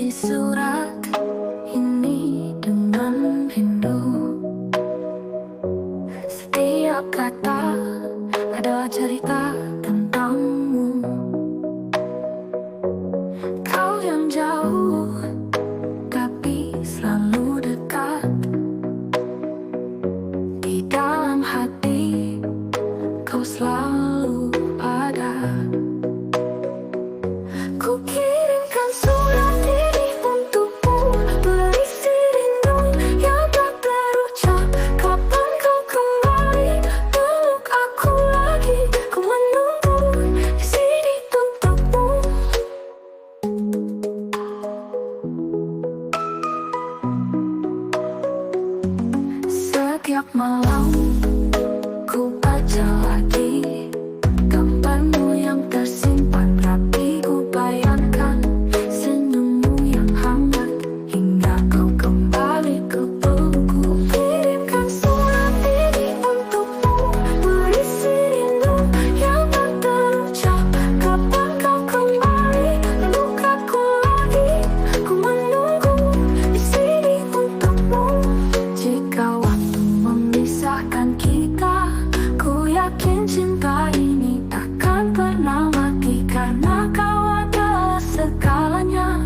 isi surat ini dengan rindu. Setiap kata adalah cerita tentangmu. Kau yang jauh tapi selalu dekat. Di dalam hati kau selalu ada. Ku kirimkan surat ini untukmu, berisi rindu yang tak terucap. Kapan kau kembali peluk aku lagi? Ku menunggu di sini untukmu. Setiap malam ku baca lagi gambarmu yang tersimpan rapi. Ku bayangkan senyummu yang hangat hingga kau kembali ke pelukku. Kirimkan surat ini untukmu, berisi rindu yang tak terucap. Kapan kau kembali peluk aku lagi? Ku menunggu di sini untukmu. Jika waktu memisahkan kita, ku yakin cinta ini takkan pernah mati. Karena kau adalah segalanya,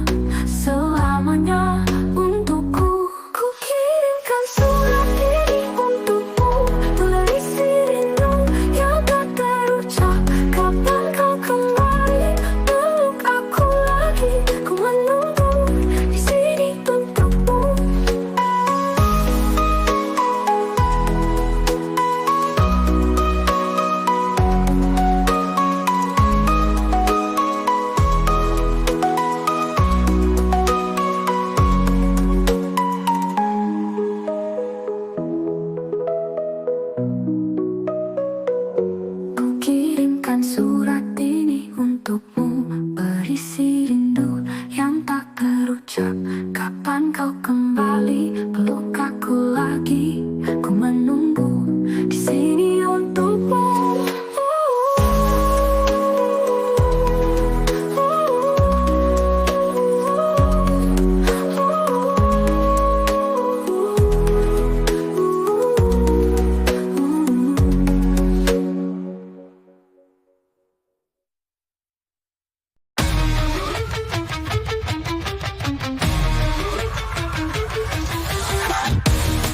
selamanya untukku. Ku kirimkan surat ini untukmu, berisi rindu yang tak terucap. Kapan kau kembali peluk aku lagi? Ku menunggu di sini untukmu. Ku kirimkan surat ini untukmu, berisi rindu yang tak terucap. Kapan kau kembali peluk aku lagi? Ku menunggu di sini untukmu.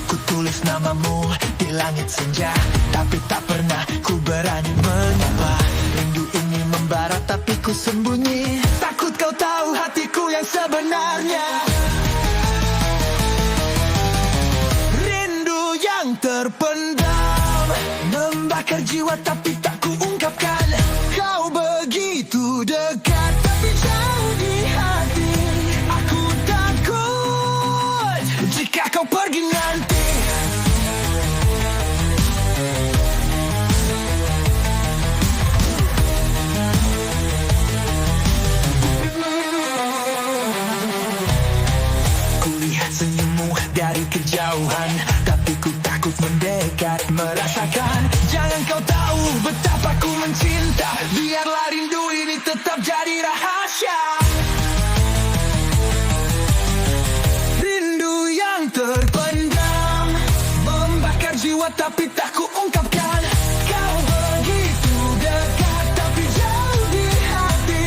Ku tulis namamu di langit senja, tapi tak pernah ku berani menyapa. Rindu ini membara tapi ku sembunyi, takut kau tahu hatiku yang sebenarnya. Rindu yang terpendam membakar jiwa tapi tak ku ungkapkan. Kau begitu dekat tapi jauh di hati. Aku takut jika kau pergi nanti. Kulihat senyummu dari kejauhan, tapi ku takut mendekat merasakan. Jangan kau tahu betapa ku mencinta, biarlah rindu ini tetap jadi rahasia. Rindu yang terpendam membakar jiwa tapi tak ku ungkapkan. Kau begitu dekat tapi jauh di hati.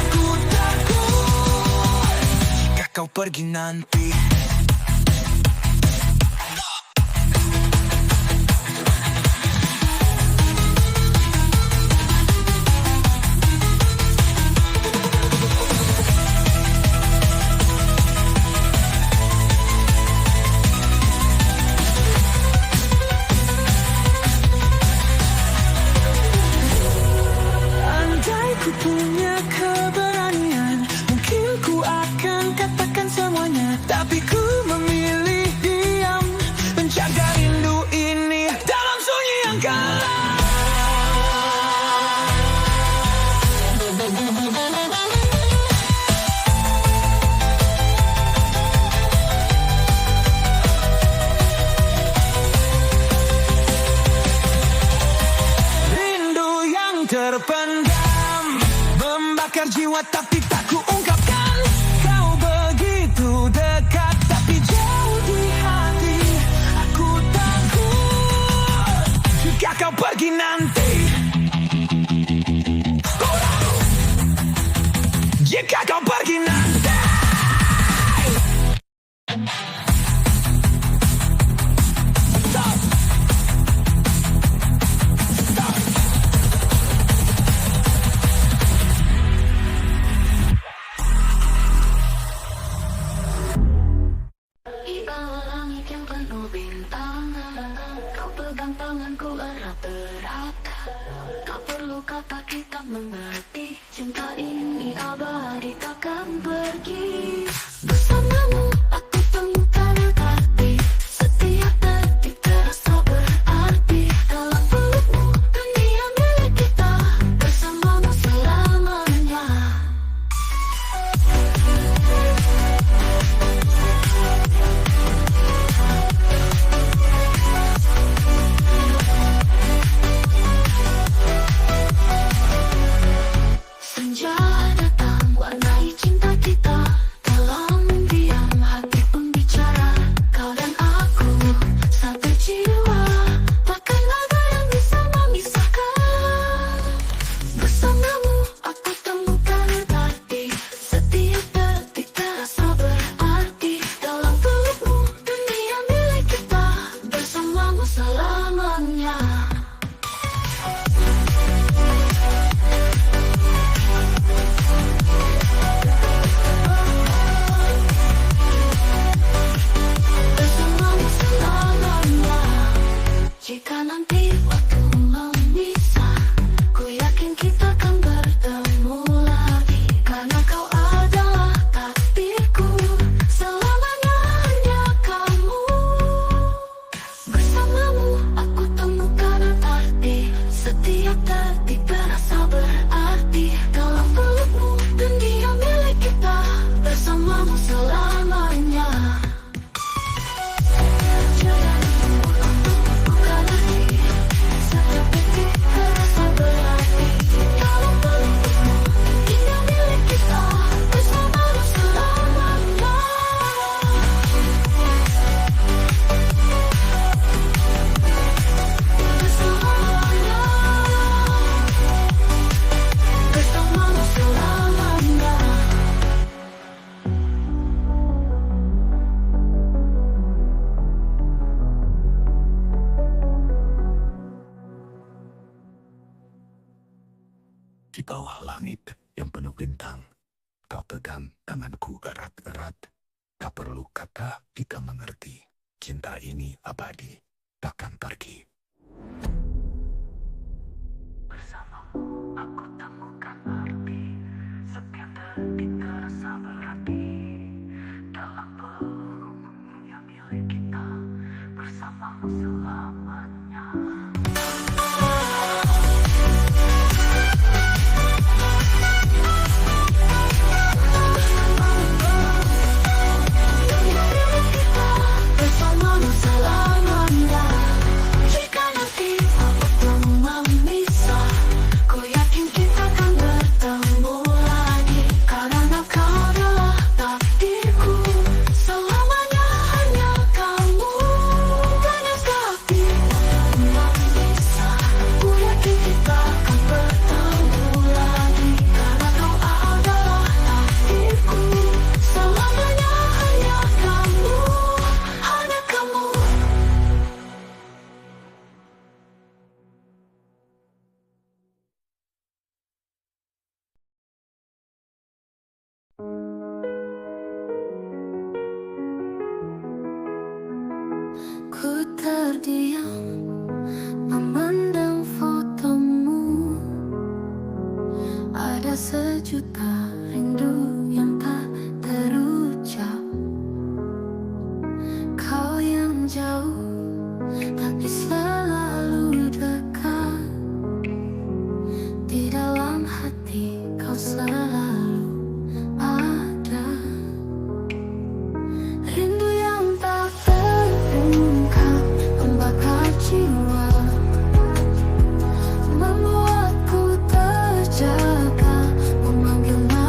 Aku takut jika kau pergi nanti. Andai ku punya keberanian, mungkin ku akan katakan semuanya. Tapi ku memilih diam, menjaga rindu ini dalam sunyi yang gelap. Rindu yang terpendam membakar jiwa tapi tak ku ungkapkan. Kau begitu kau pergi nanti, jika kau pergi nanti. Stop. Stop. Di bawah langit yang penuh bintang, kau pegang tanganku erat-erat. Tak perlu kata kita mengerti, cinta ini abadi takkan pergi. Bersamamu aku temukan arti, setiap detik terasa berarti. Dalam pelukmu dunia milik kita, bersamamu selamanya. Senja datang warnai cinta kita, dalam diam hati pun bicara. Kau dan aku satu jiwa, takkanlah ada yang bisa memisahkan. Bersamamu aku temukan arti, setiap detik terasa berarti. Dalam pelukmu dunia milik kita, bersamamu selamanya. Bersamamu selamanya. Jika nanti waktu memisah, ku yakin kita akan bertemu lagi. Karena kau adalah takdirku, selamanya hanya kamu. Bersamamu aku temukan arti, setiap detik terasa berarti. Dalam pelukmu dunia milik kita, bersamamu selamanya. Bukan lagi, setiap detik terasa berarti. Dalam pelukmu dunia milik kita, bersamamu selamanya. Bersamamu selamanya. Di bawah langit yang penuh bintang, kau pegang tanganku erat-erat. Tak perlu kata kita mengerti, cinta ini abadi, takkan pergi. Bersamamu aku temukan arti, setiap detik terasa berarti. Dalam pelukmu yang milik kita, bersamamu selamanya. Bersamamu selamanya. Jika nanti waktu memisah, ku yakin kita akan bertemu lagi. Karena kau adalah takdirku, selamanya hanya kamu. Dan yang tapi waktu memisah, ku yakin kita akan bertemu lagi. Karena kau adalah takdirku, selamanya hanya kamu. Hanya kamu. Ku terdiam memandang fotomu. Ada sejuta rindu yang tak terucap. Kau yang jauh tapi selalu dekat. Di dalam hati kau selalu ada. Rindu yang tak terungkap membakar jiwa, membuatku terjaga, memanggil nama.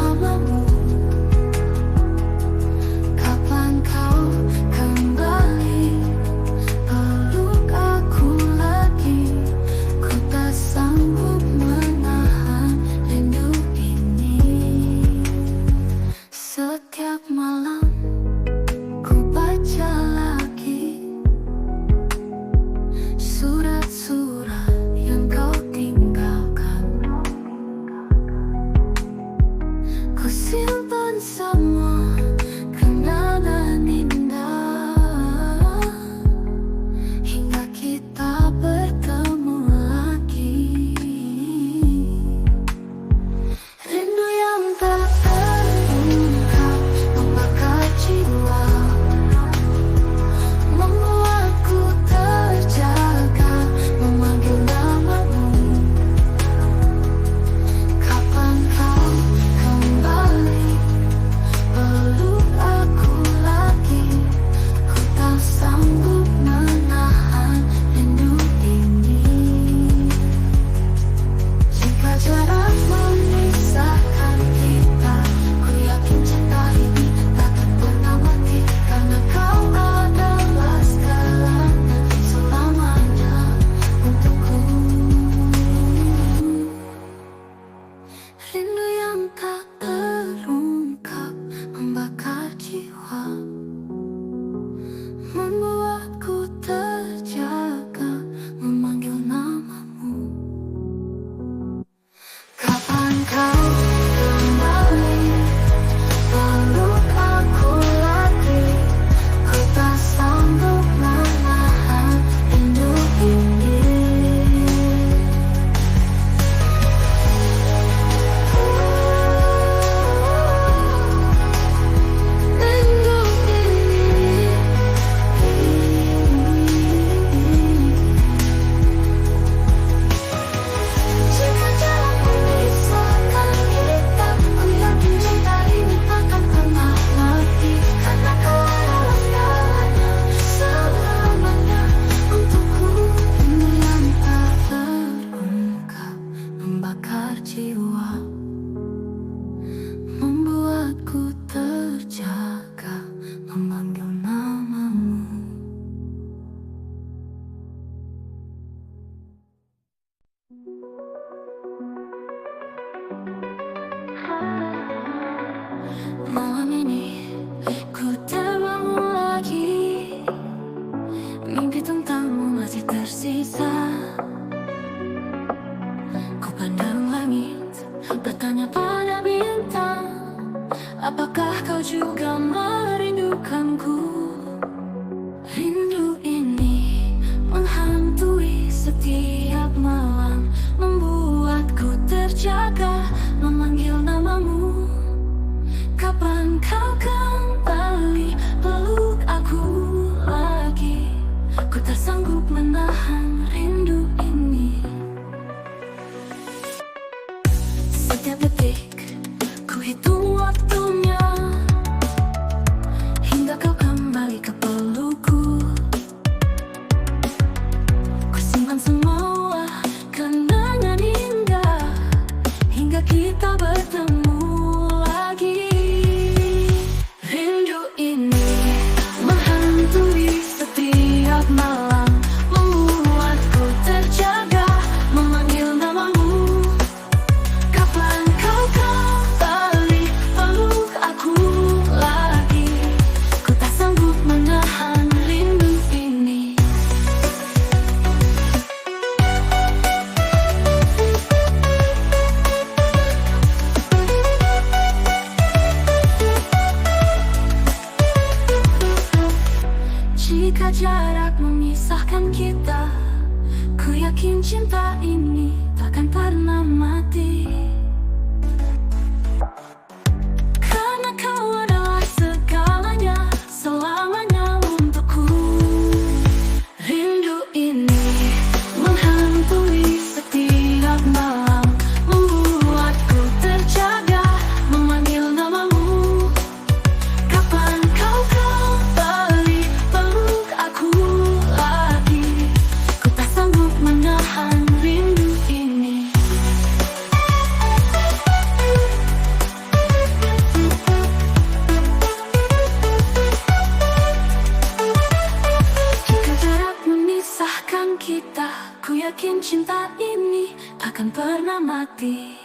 Apakah kau juga merindukanku? Rindu ini menghantui setiap malam, membuatku terjaga, memanggil namamu. Kapan kau kembali peluk aku lagi? Ku tak sanggup menahan rindu ini. Setiap detik ku hitung waktunya, hingga kau kembali ke pelukku. Ku simpan semua kenangan indah, hingga kita bertemu lagi. Rindu ini menghantui setiap malam, membuatku terjaga, memanggil namamu. Kapan kau kembali peluk aku lagi? Ku tak sanggup menahan rindu ini. Jika jarak memisahkan kita, ku yakin cinta ini takkan pernah mati. Karena kau adalah segalanya, selamanya untukku. Rindu ini menghantui setiap malam, membuatku terjaga, memanggil namamu. Kapan kau kembali peluk aku lagi? Ku tak sanggup menahan rindu ini. Jika jarak memisahkan kita, ku yakin cinta ini takkan pernah mati.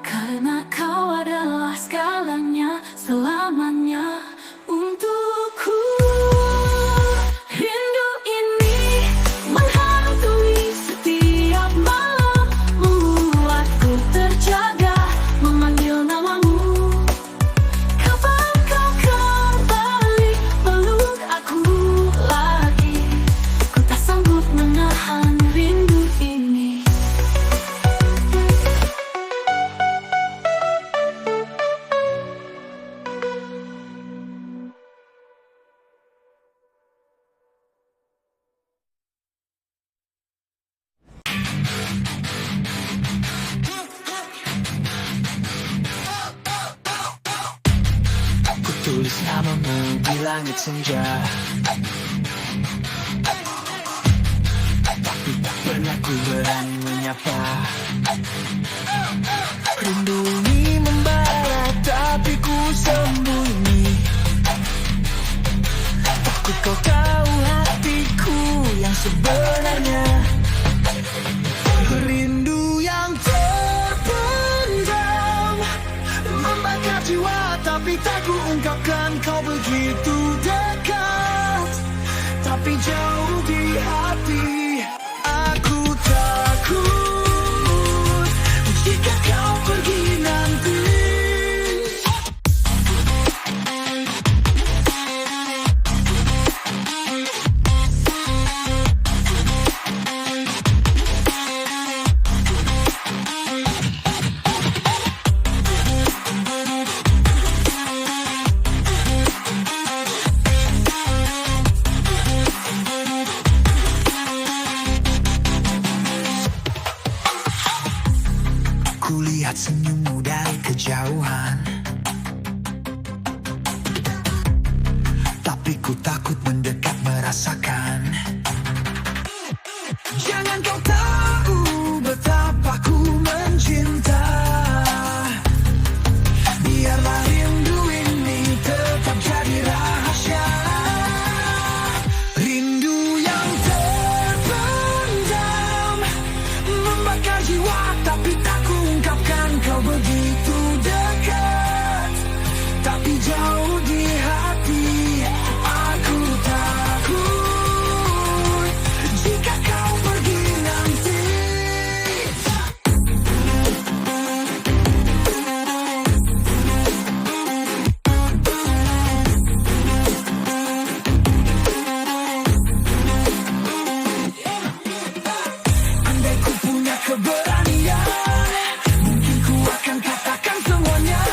Karena kau adalah segalanya, selamanya untukku. Rindu ini menghantui setiap malam, membuatku terjaga, memanggil namamu. Kapan kau kembali peluk aku lagi? Ku tak sanggup menahan rindu ini. Ku tulis namamu di langit senja, tapi tak pernah ku berani menyapa. Rindu ini membara, tapi ku sembunyi. Takut kau tahu hatiku yang sebenarnya. Rindu yang terpendam membakar jiwa, tapi tak ku ungkapkan. Kau begitu dekat, tapi jauh di hati. Aku takut jika kau pergi nanti. Kulihat senyummu dari kejauhan, tapi ku takut mendekat merasakan. Jangan kau tahu betapa ku mencinta. Biarlah rindu ini tetap jadi rahasia. Rindu yang terpendam membakar jiwa, tapi tak ku ungkapkan. Kau begitu dekat, tapi jauh di hati. Aku takut jika kau pergi nanti. keberanian. Mungkin ku akan katakan semuanya,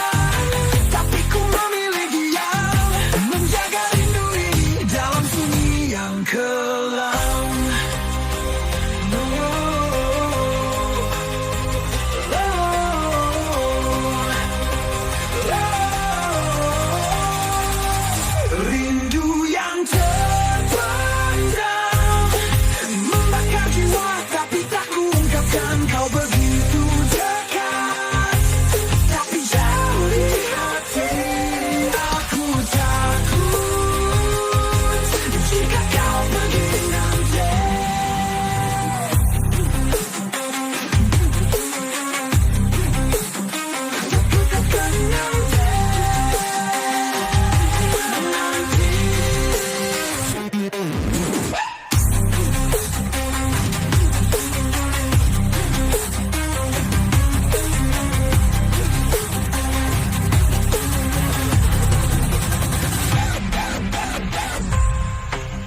tapi ku memilih diam, menjaga rindu ini dalam sunyi yang kelam. Rindu yang terpendam membakar jiwa, tapi tak ku ungkapkan. Kau begitu dekat, tapi jauh di hati. Aku takut jika kau pergi nanti.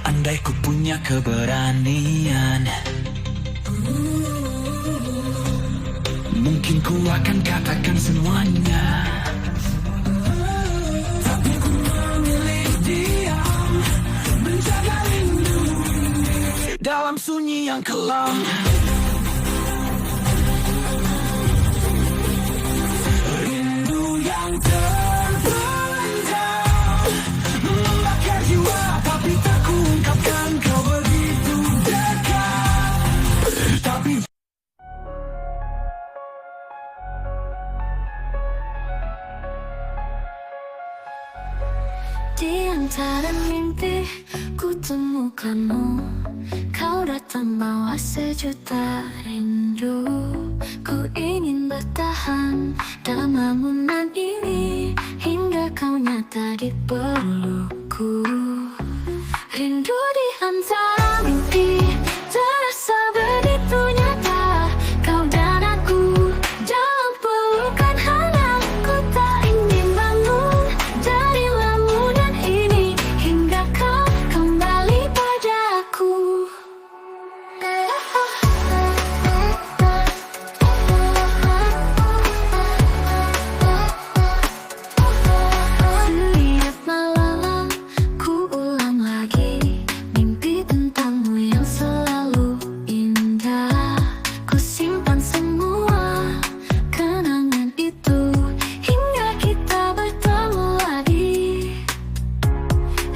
Andai ku punya keberanian, mungkin ku akan katakan semuanya, tapi ku memilih diam, menjaga rindu dalam sunyi yang kelam. Rindu yang terpendam membakar jiwa, tapi tak ku ungkapkan. Kau begitu dekat, tapi Di antara mimpi ku temukanmu, kau datang bawa sejuta rindu. Ku ingin bertahan dalam lamunan ini hingga kau nyata di pelukku. Rindu di antara mimpi terasa begitu nyata. Kau dan aku dalam pelukan hangat. Ku tak ingin bangun dari lamunan ini hingga kau kembali padaku. Setiap malam ku ulang lagi mimpi tentangmu yang selalu indah. Ku simpan semua kenangan itu hingga kita bertemu lagi.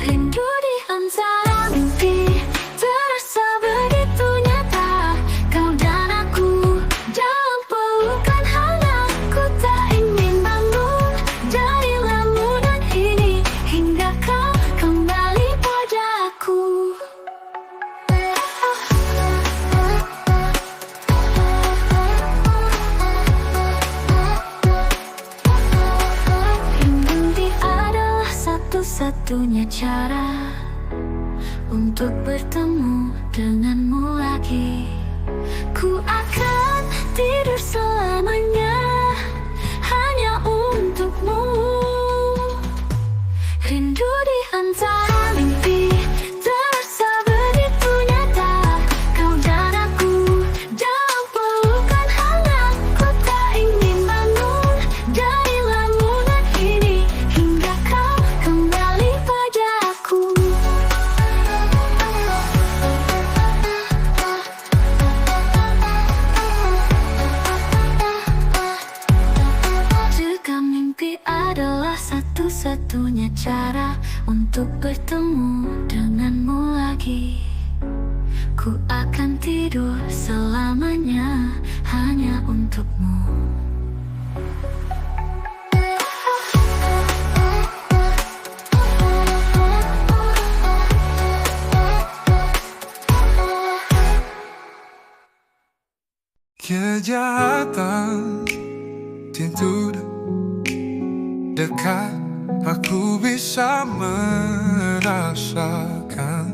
Rindu di antara mimpi terasa begitu nyata. Kau dan aku dalam pelukan hangat. Ku tak ingin bangun dari lamunan ini hingga kau kembali padaku. Mimpi adalah satu-satunya cara untuk bertemu denganmu lagi. Ku akan tidur selamanya hanya untukmu. Rindu di antara mimpi terasa begitu nyata. Kau dan aku dalam pelukan hangat. Ku tak ingin bangun dari lamunan ini hingga kau kembali padaku. Jika mimpi adalah satu-satunya cara untuk bertemu denganmu lagi, ku akan tidur selamanya hanya untukmu. Kejahatan tidur dekat, aku bisa merasakan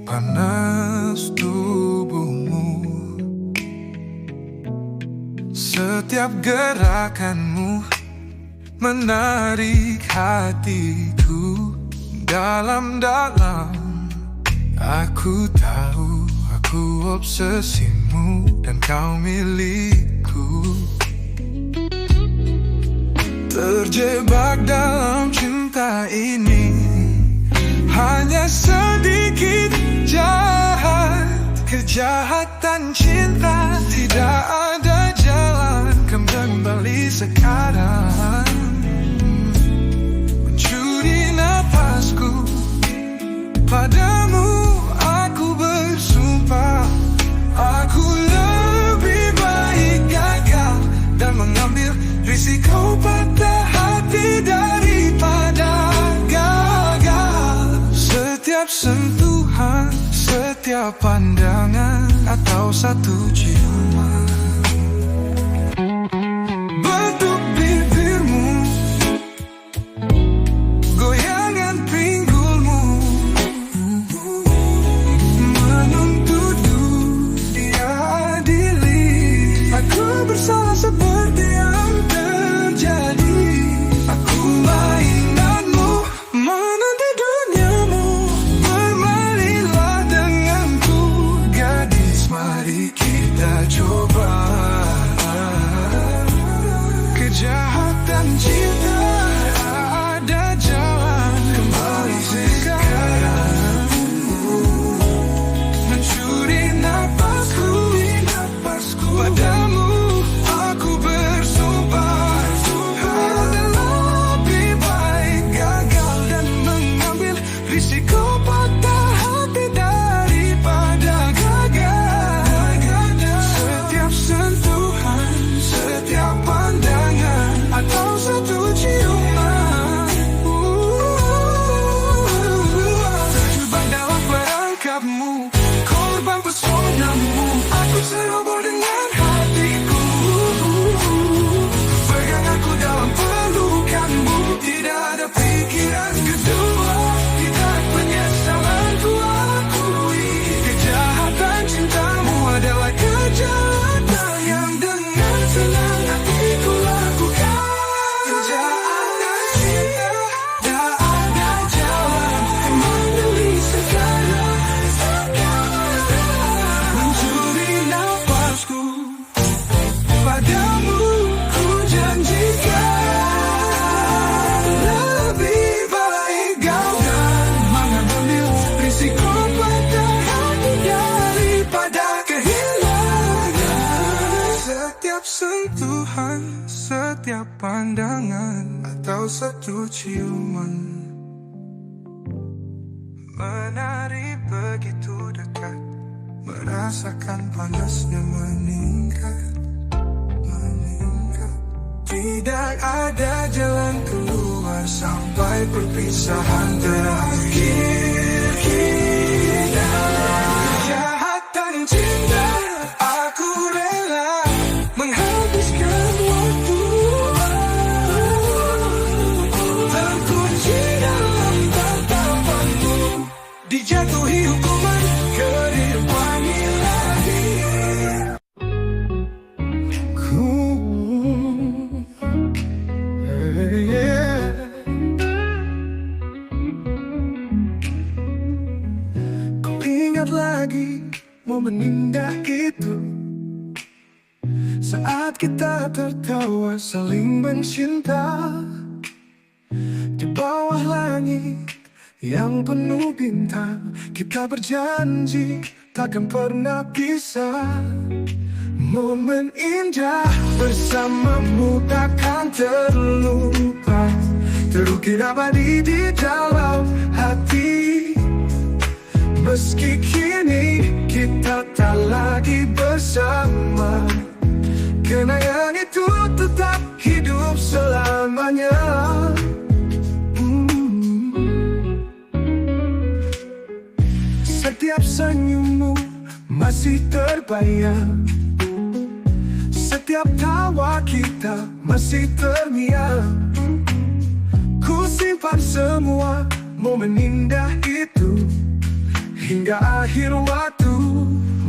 panas tubuhmu. Setiap gerakanmu menarik hatiku dalam-dalam. Aku tahu aku obsesimu. milikmu dan kau milikku. Terjebak dalam cinta ini, hanya sedikit jahat. Kejahatan cinta, tidak ada jalan kembali sekarang. Mencuri napasku, padamu aku bersumpah, aku lebih baik gagal dan mengambil risiko patah hati daripada gagal. Setiap sentuhan, setiap pandangan, atau satu ciuman, bentuk bibirmu, goyangan pinggulmu, menuntutku diadili. Aku bersalah seperti yang terjadi. Aku mainanmu, menanti duniamu. Bermainlah denganku, gadis, mari kita coba. Kejahatan cinta, ada jalan kembali sekarang. Mencuri napasku, padamu aku bersumpah, lebih baik gagal dan mengambil risiko patah hati daripada gagal. Setiap sentuhan, setiap pandangan, atau satu ciuman, terjebak dalam perangkapmu, korban pesonamu. Aku ceroboh dengan hatiku, pegang aku dalam pelukanmu. Tidak ada pikiran kedua, tidak penyesalan ku akui. Kejahatan cintamu adalah kejahatan yang dengan senang hatiku lakukan. Kejahatan cinta, tak ada jalan kembali sekarang. Mencuri napasku, padamu ku janjikan, lebih baik gagal mengambil risiko patah hati daripada kehilangan. Setiap sentuhan, setiap pandangan, atau satu ciuman, menari begitu dekat, merasakan panasnya meningkat. Tidak ada jalan keluar sampai perpisahan terakhir kita. Kejahatan cinta, aku rela menghabiskan waktu, terkunci dalam tatapanmu, dijatuhi hukuman kerir wanita. Ku ingat lagi momen indah itu, saat kita tertawa saling mencinta di bawah langit yang penuh bintang. Kita berjanji takkan pernah pisah. Momen indah bersamamu takkan terlupa, terukir abadi di dalam hati. Meski kini kita tak lagi bersama, kenangan itu tetap hidup selamanya. Setiap senyummu masih terbayang, setiap tawa kita masih terngiang. Ku simpan semua momen indah itu hingga akhir waktu.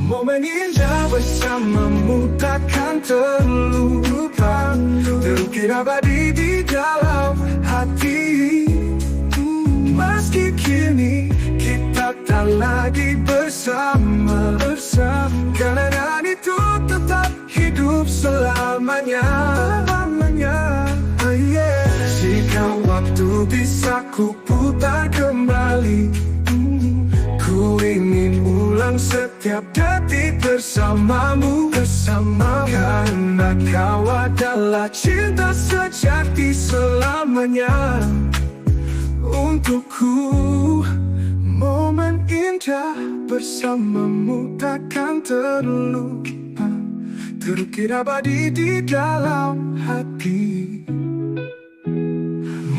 Momen indah bersamamu takkan terlupa, terukir abadi di dalam hati. Meski kini kita kita tak lagi bersama. Kenangan itu tetap hidup selamanya. Jika waktu bisa ku putar kembali, ku ingin ulang setiap detik bersamamu. Karena kau adalah cinta sejati selamanya untukku. Momen indah bersamamu takkan terlupa, terukir abadi di dalam hati.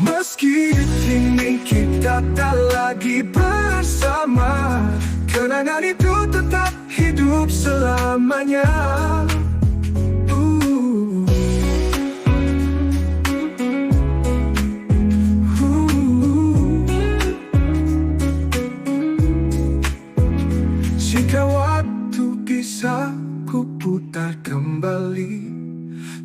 Meski kini kita tak lagi bersama, kenangan itu tetap hidup selamanya. Jika waktu bisa ku putar kembali,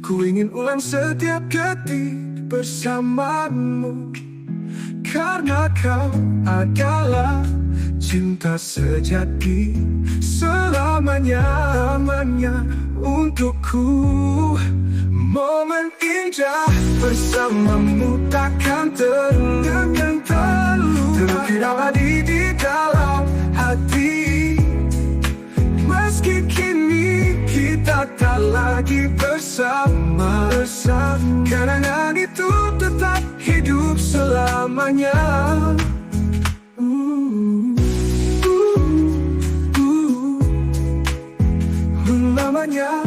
ku ingin ulang setiap detik bersamamu. Karena kau adalah cinta sejati selamanya untukku. Momen indah bersamamu takkan terlupa, terukir abadi di dalam hati. Meski kini kita tak lagi bersama, kenangan itu tetap hidup selamanya. Lamanya.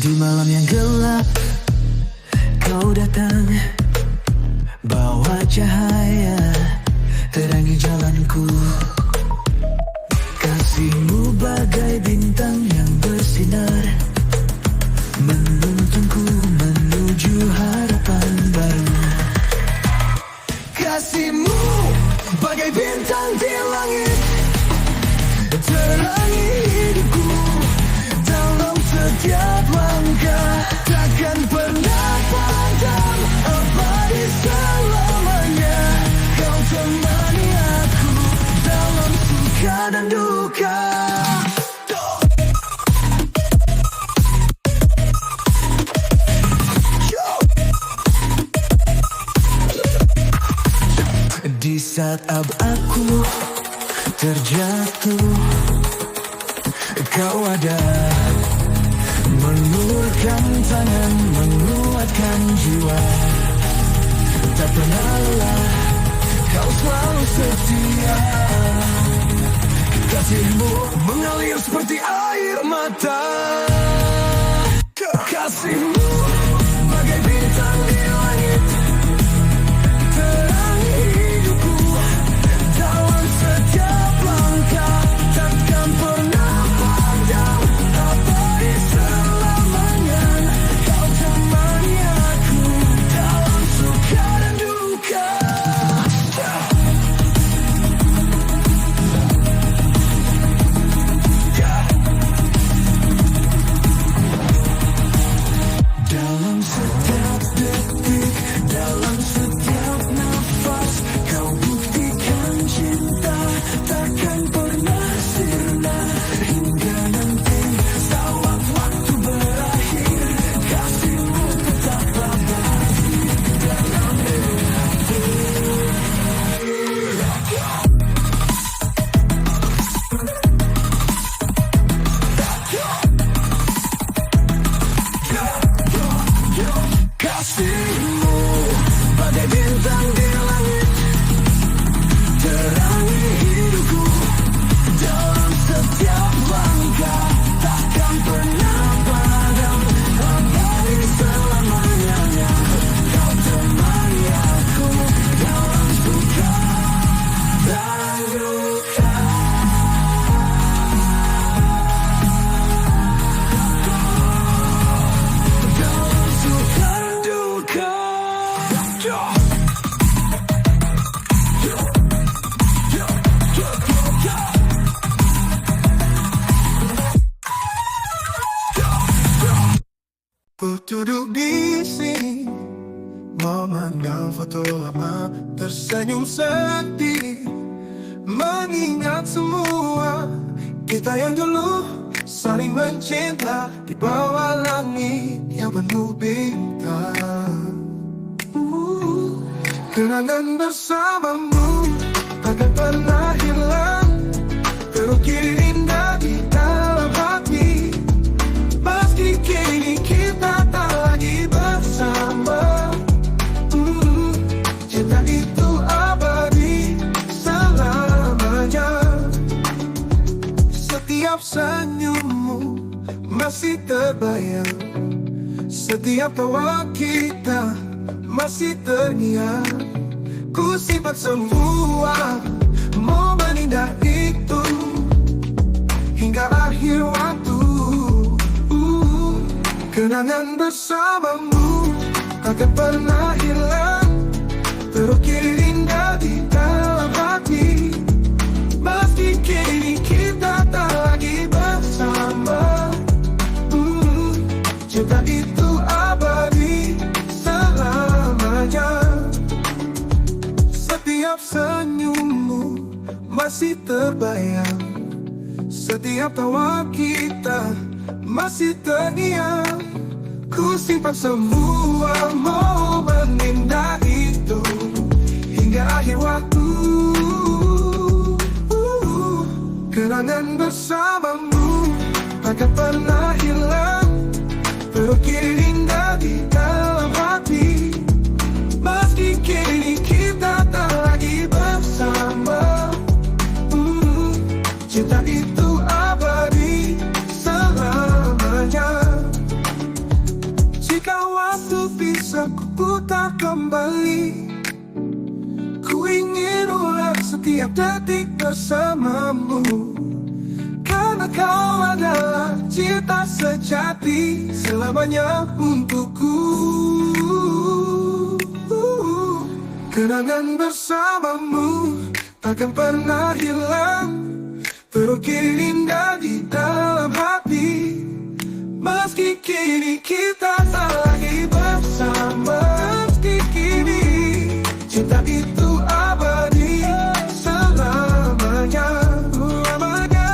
Di malam yang gelap kau datang, bawa cahaya terangi jalanku. Kasihmu bagai bintang yang bersinar, menuntunku menuju harapan baru. Kasihmu bagai bintang di langit, terangi hidupku dalam setiap langkah. Takkan pernah padam, abadi selamanya. Kau temani aku dalam suka dan duka. Di saat aku terjatuh, kau ada mengulurkan tangan, menguatkan jiwa. Tak pernah lelah, kau selalu setia. Kasihmu mengalir seperti air mata. Kasihmu bagai bintang di langit, terangi hidupku dalam setiap langkah. Takkan pernah padam, abadi selamanya. Kau temani aku dalam suka dan duka. tersenyum sedih, mengingat semua kita yang dulu saling mencinta di bawah langit yang penuh bintang. Kenangan bersamamu takkan pernah hilang, terukir indah di dalam hati. Meski kini kita tak lagi bersama, cinta itu abadi selamanya. Setiap senyummu masih terbayang, setiap tawa kita masih terngiang. Ku simpan semua momen indah itu hingga akhir waktu. Kenangan bersamamu takkan pernah hilang, terukir indah di dalam hati. Meski kini kita tak lagi bersama, cinta itu abadi selamanya. Setiap senyummu masih terbayang, setiap tawa kita masih terngiang. Ku simpan semua momen indah itu hingga akhir waktu. Kenangan bersamamu takkan pernah hilang, terukir indah di dalam hati. Meski kini kita tak lagi bersama, cinta itu abadi selamanya. Jika waktu bisa ku putar kembali, ku ingin ulang setiap detik bersamamu. Karena kau adalah cinta sejati selamanya untukku. Kenangan bersamamu takkan pernah hilang, terukir indah di dalam hati. Meski kini kita tak lagi bersama, meski kini cinta itu abadi selamanya, selamanya.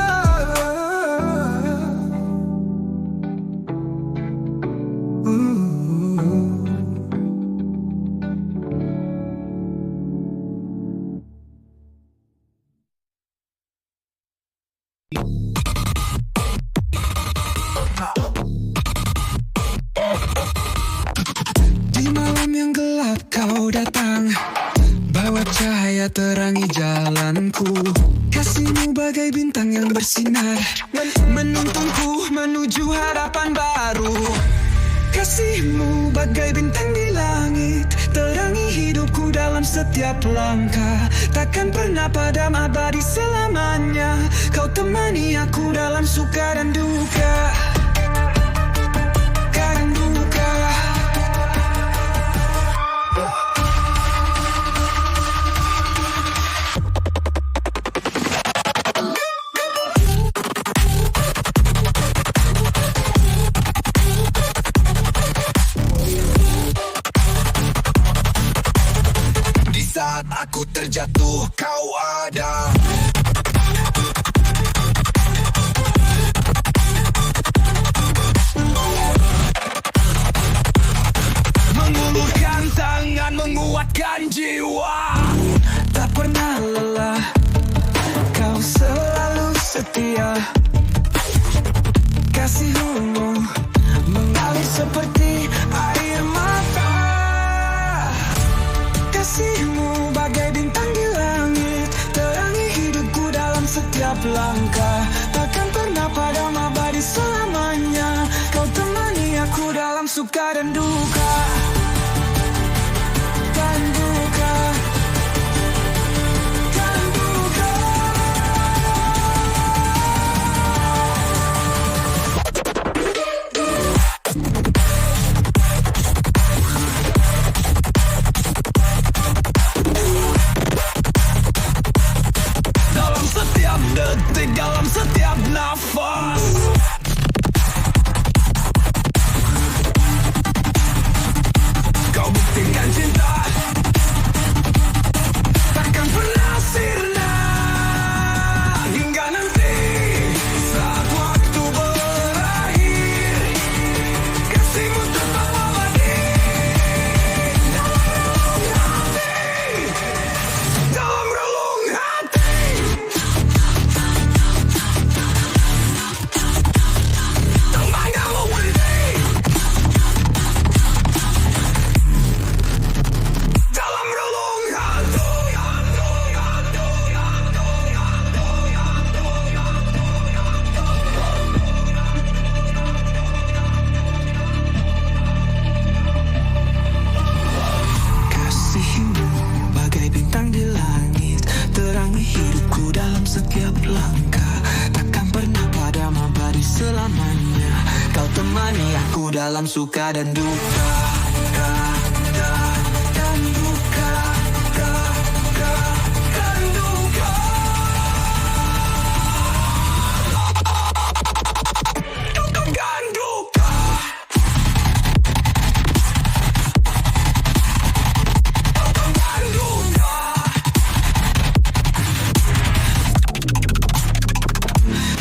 Di malam yang gelap kau datang, bawa cahaya terangi jalanku. Kasihmu bagai bintang yang bersinar, menuntunku menuju harapan baru. Kasihmu bagai bintang di langit, terangi hidupku dalam setiap langkah. Takkan pernah padam, abadi selamanya. Kau temani aku dalam suka dan duka. Saat aku terjatuh, kau ada. Mengulurkan tangan, menguatkan jiwa. Tak pernah lelah, kau selalu setia. Kasihmu mengalir seperti air mata. Kasihmu bagai bintang di langit, terangi hidupku dalam setiap langkah. Takkan pernah padam, abadi selamanya. Kau temani aku dalam suka dan duka. Dan duka. Dan duka. Dalam setiap detik, dalam setiap nafas. dalam suka dan duka. Dan duka, dan duka. Dan duka.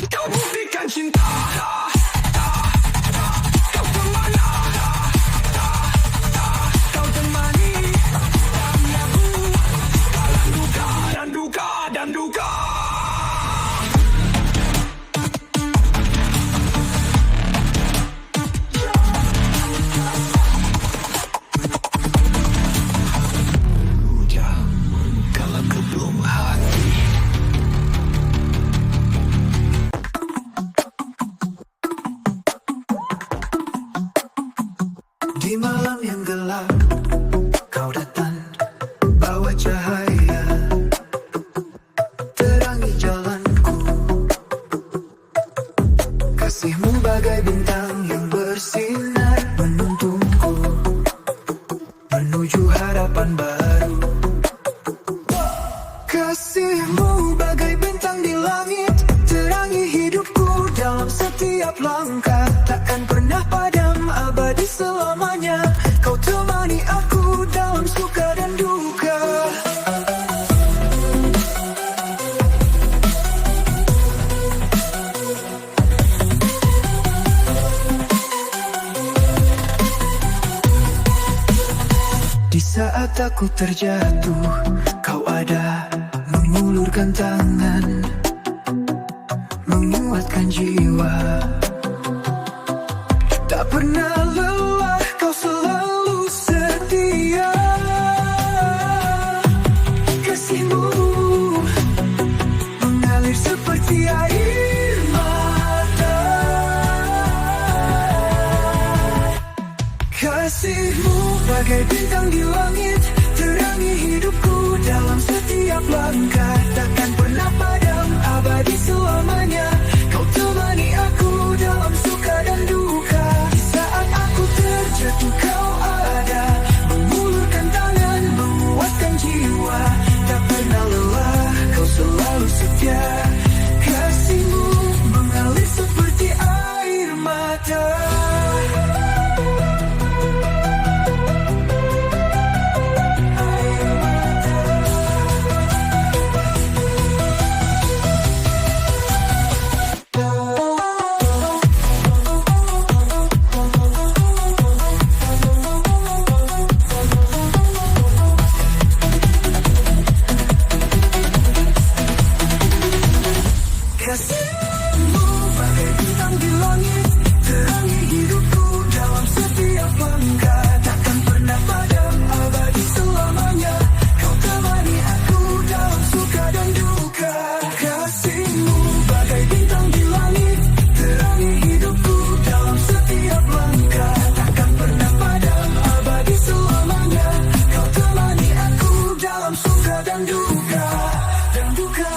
Kau buktikan cinta, kau kemana, kau temani aku dalam duka dan duka dan duka. Jangan kalau kau belum hati. Di malam yang gelap, kau datang bawa cahaya, terangi jalanku. Kasihmu bagai bintang yang bersinar menuntunku menuju harapan baru. Kasihmu bagai bintang di langit, terangi hidupku dalam setiap langkah. Takkan pernah padam, abadi selamanya. Kau temani aku dalam suka dan duka. Di saat aku terjatuh, kau ada mengulurkan tangan, menguatkan jiwa. Tak pernah lelah, kau selalu setia. Kasihmu mengalir seperti air mata. Kasihmu bagai bintang di langit, terangi hidupku dalam setiap langkah. Takkan pernah padam, abadi selamanya. Kau temani aku dalam suka dan duka. Di saat aku terjatuh, kau ada mengulurkan tangan, menguatkan jiwa. Tak pernah lelah, kau selalu setia. Kasihmu mengalir seperti air mata. Kasihmu bagai bintang di langit, terangi hidupku dalam setiap langkah. Takkan pernah padam, abadi selamanya. Kau temani aku dalam suka dan duka. Kasihmu bagai bintang di langit, terangi hidupku dalam setiap langkah. Takkan pernah padam, abadi selamanya. Kau temani aku dalam suka dan duka. Dan duka.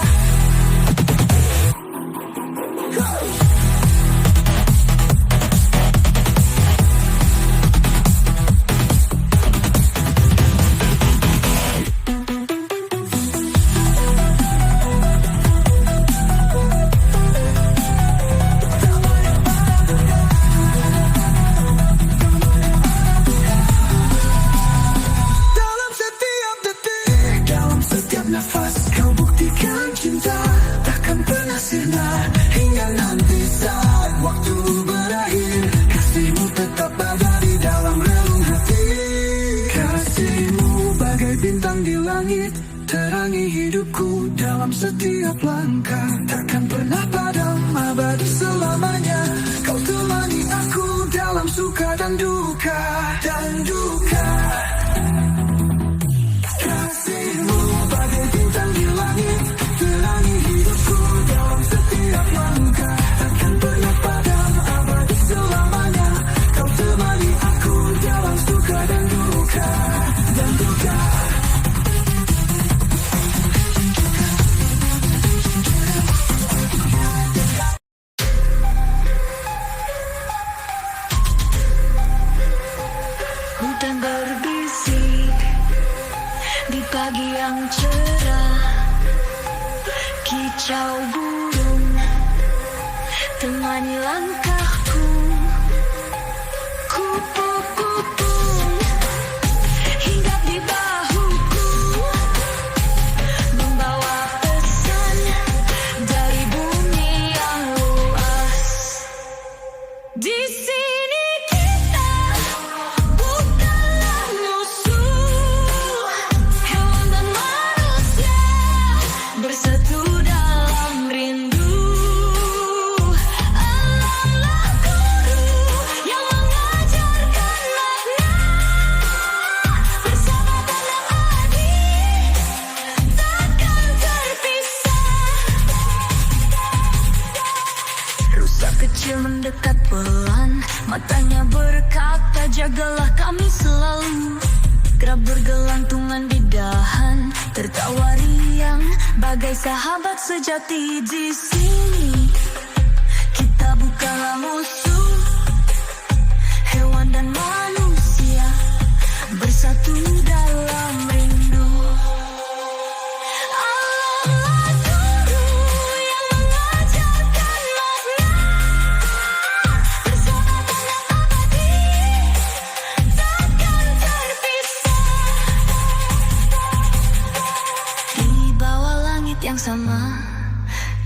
Dalam setiap detik, dalam setiap nafas, kau buktikan cinta takkan pernah sirna. Hingga nanti saat waktu berakhir, kasihmu tetap ada di dalam relung hati. Kasihmu bagai bintang di langit, terangi hidupku dalam setiap langkah. Takkan pernah padam, abadi selamanya. Kau temani aku dalam suka dan duka. Dan duka. Kasihmu bagai bintang di langit, terangi hidupku dalam setiap langkah. Takkan pernah padam, abadi selamanya. Kau temani aku dalam suka dan duka. Dan duka. cerah, kicau burung temani langkahku. Kupu-kupu hinggap di bahuku, membawa pesan dari bumi yang luas. Di sini kita bukanlah musuh, hewan dan manusia bersatu dalam rindu. Alamlah guru yang mengajarkan makna, bersama tanah adil takkan terpisah. Rusa kecil mendekat pelan, matanya berkata jagalah kami selalu. Kerap bergelantungan di dahan, tertawa riang bagai sahabat sejati. Di sini kita bukanlah musuh, hewan dan manusia bersatu dalam rindu. Alamlah guru yang mengajarkan makna, bersama tanah abadi takkan terpisah. Di bawah langit yang sama,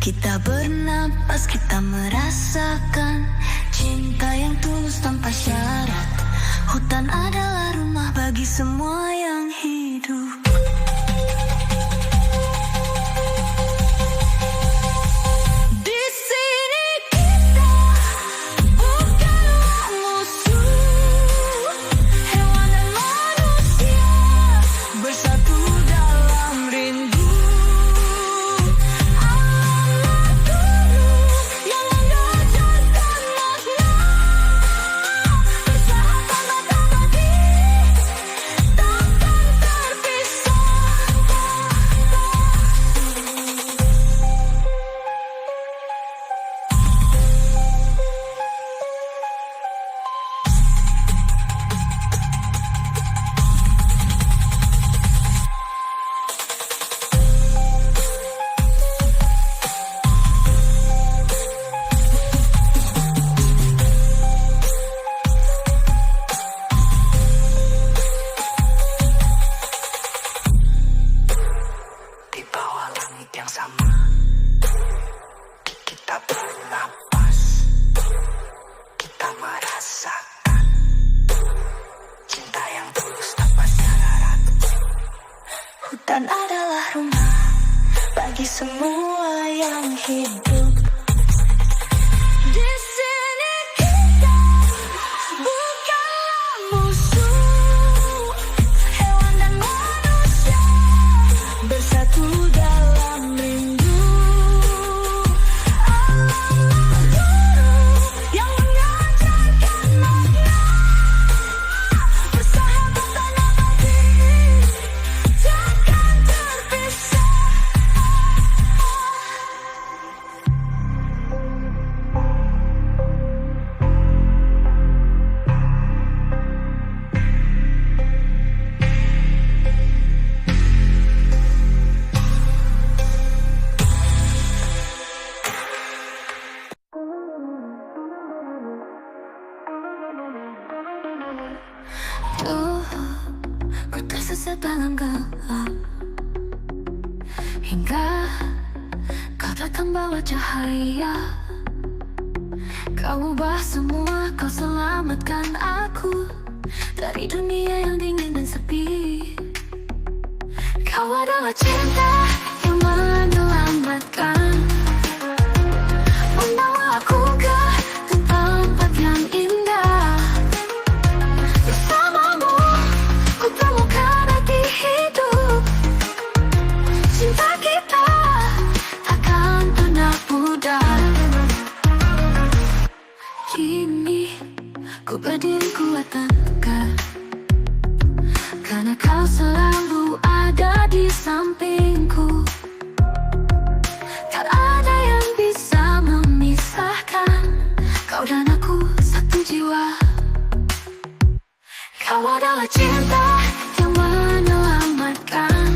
kita bernapas, kita merasakan cinta yang tulus tanpa syarat. Hutan adalah rumah bagi semua yang hidup. Di sini kita bukanlah musuh, hewan dan manusia bersatu dalam rindu. Alamlah guru yang mengajarkan makna, bersahabat abadi takkan terpisah. Di bawah langit yang sama, kita bernapas, kita merasakan cinta yang tulus tanpa syarat. Hutan adalah rumah bagi semua yang hidup. Di sini kita bukanlah musuh, hewan dan manusia bersatu dalam rindu. Alamlah guru yang mengajarkan makna, bersahabat dan abadi takkan terpisah. Ku tersesat dalam gelap, hingga kau datang bawa cahaya. Kau ubah semua, kau selamatkan aku dari dunia yang dingin dan sepi. Kau adalah cinta yang menyelamatkan, membawa aku ke tempat yang indah. Bersamamu ku temukan arti hidup. Cinta kita takkan pernah pudar. Kini ku berdiri kuat dan tegar, karena kau selalu ada di sampingku. Tak ada yang bisa memisahkan kau dan aku satu jiwa. Kau adalah cinta yang menyelamatkan,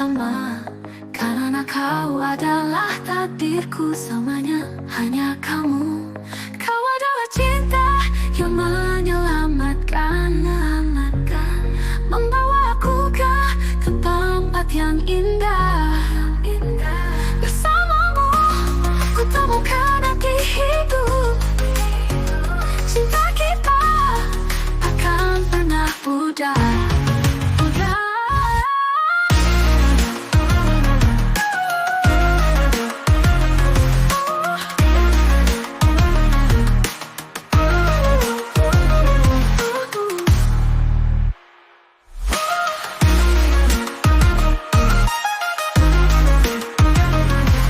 bersama, karena kau adalah takdirku selamanya. Hanya kamu, kau adalah cinta yang menyelamatkan, membawa aku ke tempat yang indah. Bersamamu, ku temukan arti hidup. Cinta kita takkan pernah pudar.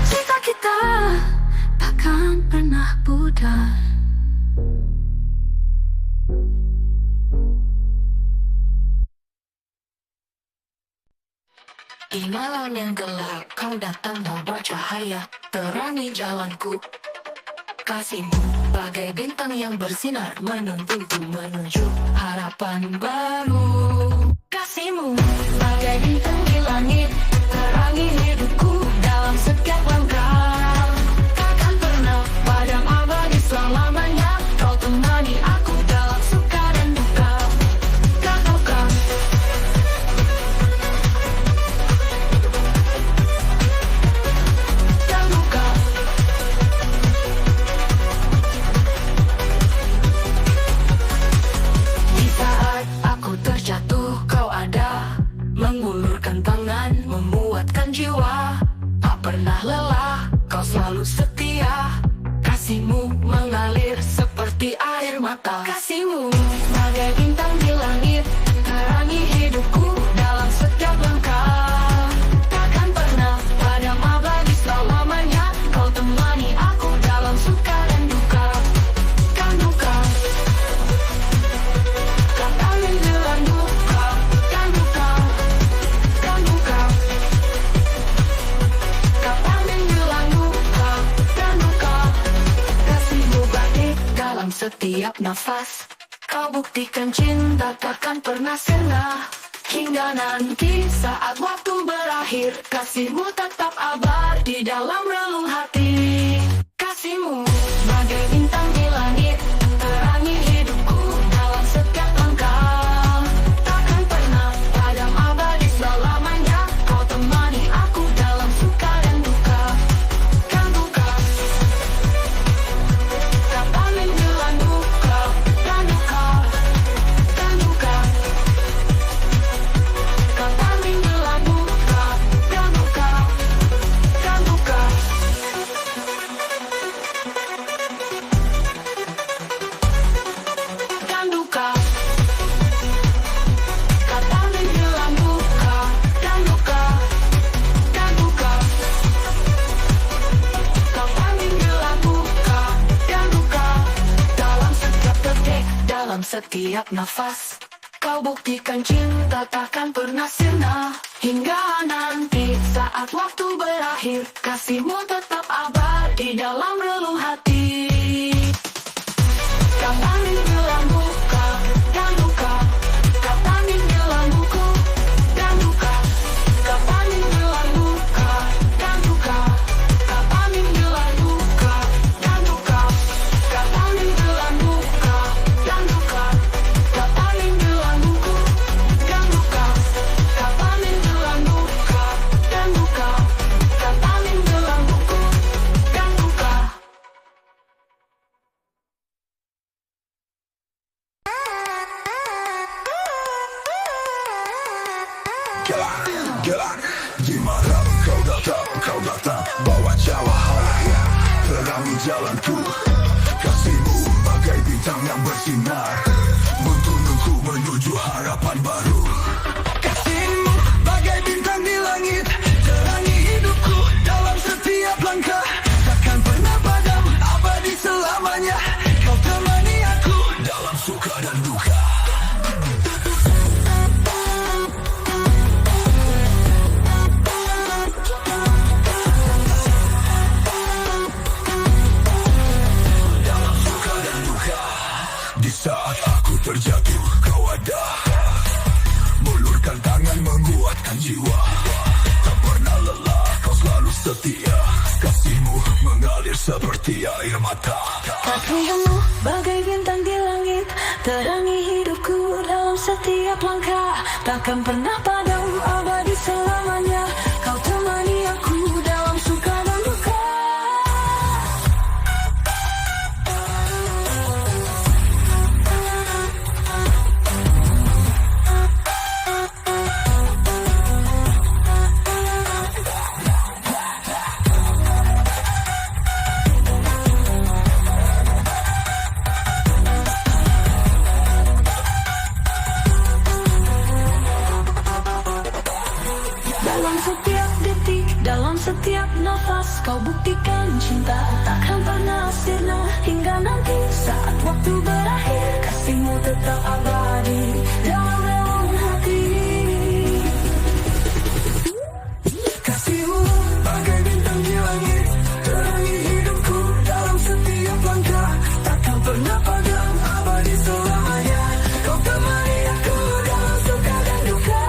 Cinta kita takkan pernah pudar. Di malam yang gelap, kau datang membawa cahaya, terangi jalanku. Kasihmu bagai bintang yang bersinar, menuntunku menuju harapan baru. Kasihmu bagai bintang di langit, terangi hidupku dalam setiap langkah. Takkan pernah padam abadi selamanya, kau temani aku dalam suka dan duka. Kau taukah, dan duka. Di saat aku terjatuh, kau ada, mengulurkan tangan, memuatkan jiwa. Tak pernah lelah, kau selalu setia. Kasihmu mengalir seperti air mata. Kasihmu bagai bintang di langit, terangi hidupku dalam setiap langkah. Takkan pernah padam abadi selamanya, kau temani aku dalam suka dan duka. Kan duka, kan tangis dalam duka. Kan duka, kan duka, kan tangis dalam duka. Kan duka, kasihmu baik dalam setiap nafas. Kau buktikan cinta takkan pernah sirna. Hingga nanti saat waktu berakhir, kasihmu tetap abadi dalam relung hati. Kasihmu bagai bintang di langit, terangi hidupku dalam setiap langkah. Takkan pernah padam abadi selamanya, kau temani aku dalam suka dan duka. Kan duka, kan tangis dalam duka. Kan duka, kan duka, kan tangis dalam duka. Kan duka, kan duka. Kan duka, kan tangis dalam duka. Kan duka, kan duka, kan tangis dalam duka. Kan duka, dalam setiap detik, dalam setiap nafas. Kau buktikan cinta takkan pernah sirna. Hingga nanti saat waktu berakhir, kasihmu tetap abadi dalam relung hati. Kau tangis dalam duka, dan duka. Kau tangis dalam buku, dan duka. Kau tangis dalam duka, dan duka. Kau tangis dalam duka, dan duka. Kau tangis dalam duka, dan duka. Kau tangis dalam buku, dan duka. Kau tangis dalam duka, dan duka. Kau tangis dalam buku, dan duka. Gelak, di malam kau datang, bawa cahaya, terangi jalanku. Kasihmu bagai bintang yang bersinar, menuntunku menuju harapan baru. Kasihmu bagai bintang di langit, terangi hidupku dalam setiap langkah. Takkan pernah padam abadi selamanya, kau temani aku Dalam suka dan duka. Di saat aku terjatuh, kau ada, mulurkan tangan menguatkan jiwa. Tak pernah lelah, kau selalu setia. Kasihmu mengalir seperti air mata. Kasihmu bagai bintang di langit, terangi hidupku dalam setiap langkah. Takkan pernah padam, abadi selamanya. Kau temani aku dalam suka dan duka. Dalam setiap detik, dalam setiap nafas, kau buktikan cinta takkan pernah sirna. Hingga nanti saat waktu berakhir, kasihmu tetap abadi dalam relung hati. Kasihmu bagai bintang di langit, terangi hidupku dalam setiap langkah. Takkan pernah padam, abadi selamanya. Kau temani aku dalam suka dan duka.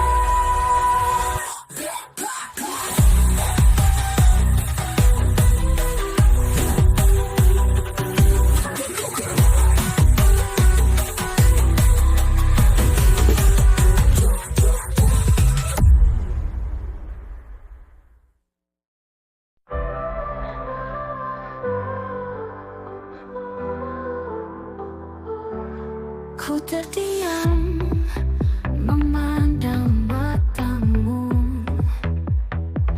Ku terdiam memandang matamu.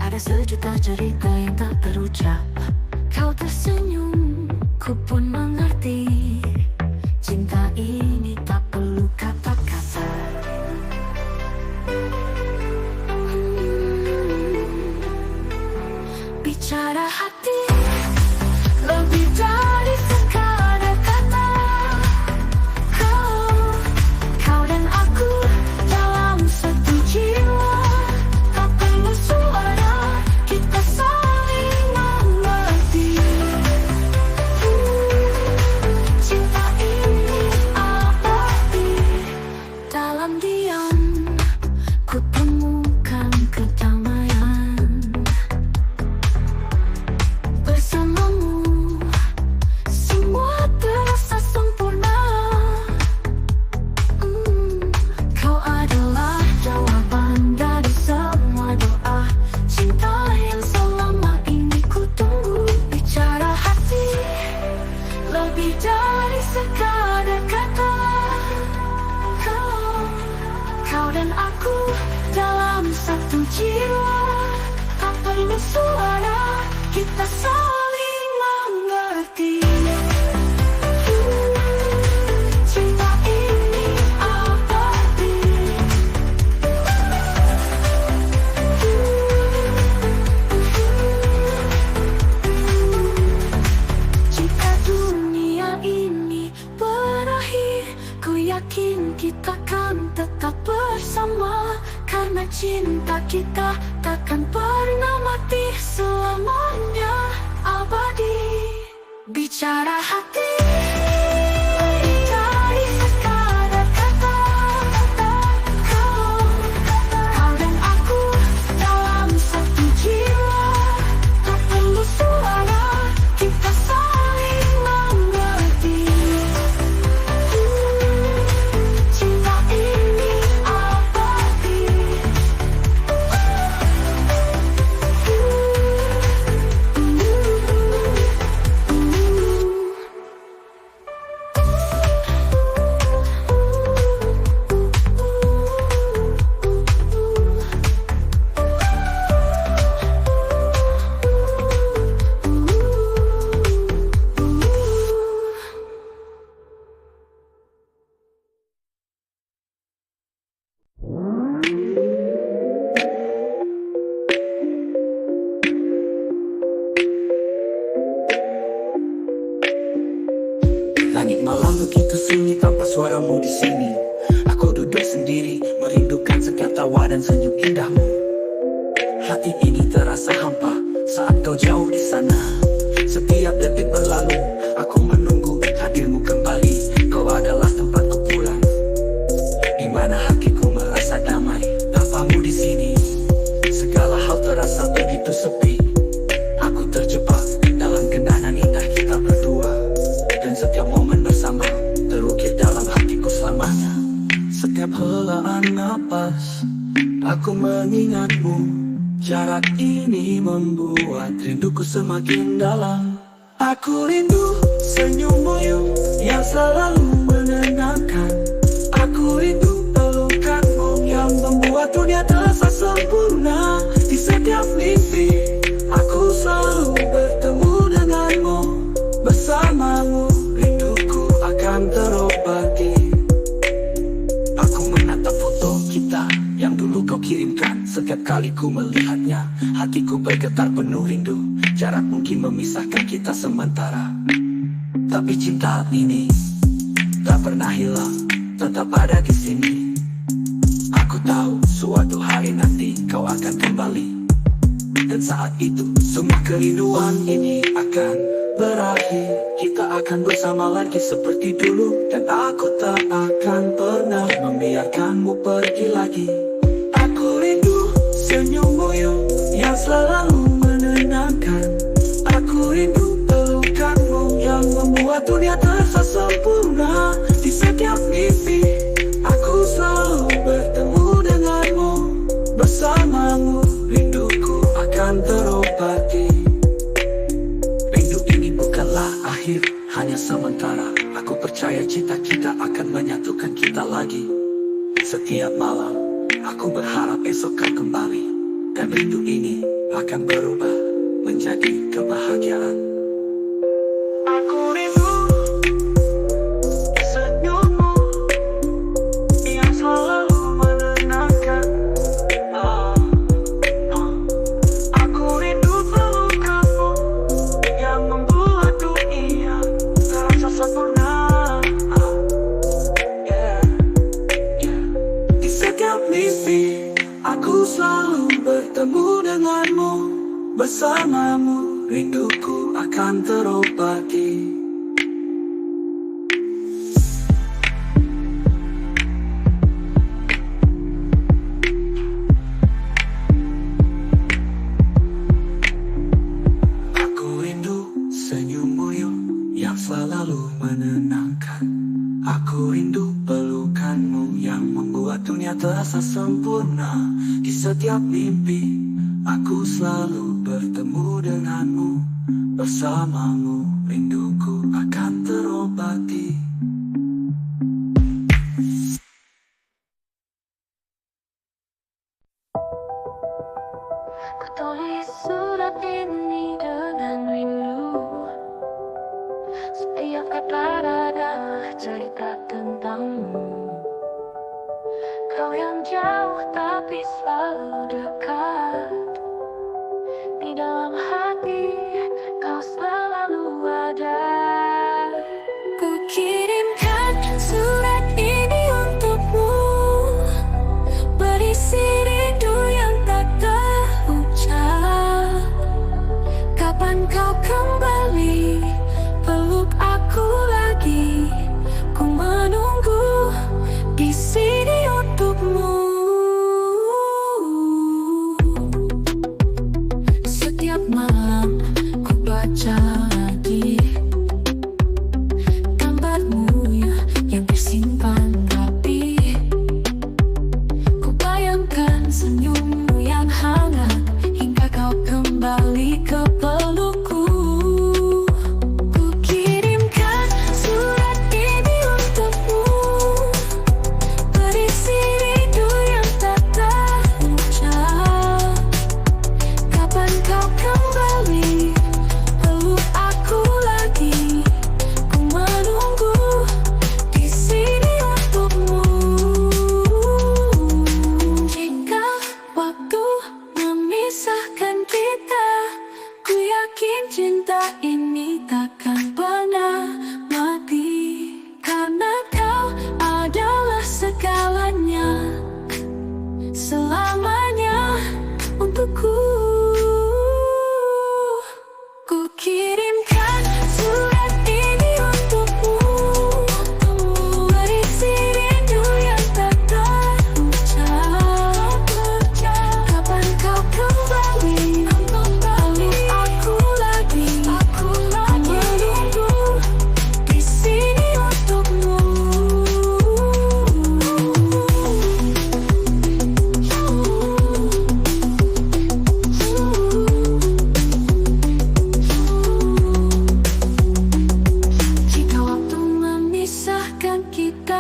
Ada sejuta cerita yang tak terucap. Kau tersenyum, ku pun mengerti. Cinta ini tak perlu kata-kata. Bicara hati lebih dari sekadar kata. Kau dan aku dalam satu jiwa. Tak perlu suara, kita saling mengerti. Cinta ini abadi. Dalam diam, ku temukan kedamaian. Bersamamu, semua terasa sempurna. Kau adalah jawaban dari semua doa. Cinta yang selama ini ku tunggu. Bicara hati lebih dari sekadar kata. Kau dan aku dalam satu jiwa. Tak perlu suara, kita saling mengerti. Cinta ini abadi. Jika dunia ini berakhir, ku yakin kita kan tetap bersama. Karena cinta kita takkan pernah mati, selamanya abadi. Bicara hati lebih dari sekadar kata. Kau dan aku dalam satu jiwa. Tak perlu suara, kita saling mengerti. Cinta ini abadi. Langit malam begitu sunyi tanpa suaramu di sini. Aku duduk sendiri merindukan setiap tawa dan senyum indahmu. Hati ini terasa hampa saat kau jauh di sana. Setiap detik berlalu, aku menunggu hadirmu kembali. Kau adalah tempatku pulang, di mana hatiku merasa damai tanpamu di sini. Segala hal terasa setiap helaan napas aku mengingatmu. Jarak ini membuat rinduku semakin dalam. Aku rindu senyummu yang selalu menenangkan. Aku rindu pelukanmu yang membuat dunia terasa sempurna. Di setiap mimpi aku selalu bertemu denganmu. Bersamamu rinduku akan terobati. Aku menatap foto kita yang dulu kau kirimkan. Setiap kali ku melihatnya, hatiku bergetar penuh rindu. Jarak mungkin memisahkan kita sementara, tapi cinta ini tak pernah hilang, tetap ada di sini. Aku tahu suatu hari nanti kau akan kembali, dan saat itu semua kerinduan ini akan berakhir. Kita akan bersama lagi seperti dulu, dan aku tak akan pernah membiarkanmu pergi lagi. Aku rindu senyummu yang selalu menenangkan. Aku rindu pelukanmu yang membuat dunia terasa sempurna. Di setiap mimpi aku selalu bertemu denganmu. Bersamamu rinduku akan terobati. Rindu ini bukanlah akhir, hanya sementara. Aku percaya cinta kita akan menyatukan kita lagi. Setiap malam aku berharap esok kau kembali, dan rindu ini akan berubah menjadi kebahagiaan. Aku rindu senyummu yang selalu menenangkan. Aku rindu pelukanmu yang membuat dunia terasa sempurna. Di setiap mimpi aku selalu bertemu denganmu. Bersamamu rinduku akan terobati. Aku rindu senyummu yang selalu menenangkan. Aku rindu pelukanmu yang membuat dunia terasa sempurna. Di setiap mimpi aku selalu bertemu denganmu. Bersamamu rinduku akan terobati. Ku tulis surat ini dengan rindu. Setiap kata ada cerita tentangmu. Kau yang jauh tapi selalu dekat. Di dalam hati kau selalu ada. Ku kirimkan surat ini untukmu, berisi rindu yang tak terucap. Kapan kau kembali, peluk aku lagi. Ku menunggu di sini untukmu. Setiap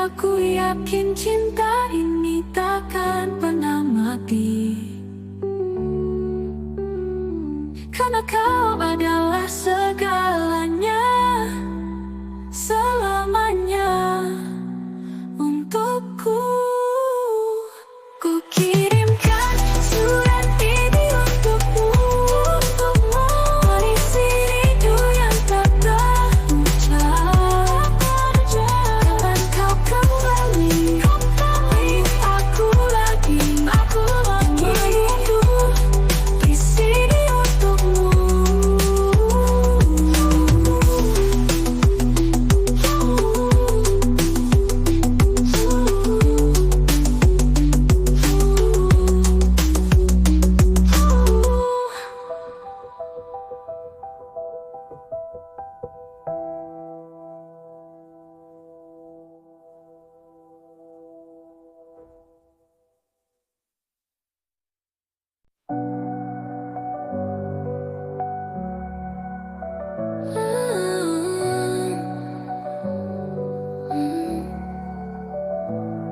Aku yakin cinta ini takkan pernah mati, karena kau adalah segalanya, selamanya untukku. Ku kirimkan surat ini untukmu, berisi rindu yang tak terucap. Kapan kau kembali, aku lagi menunggu di sini untukmu.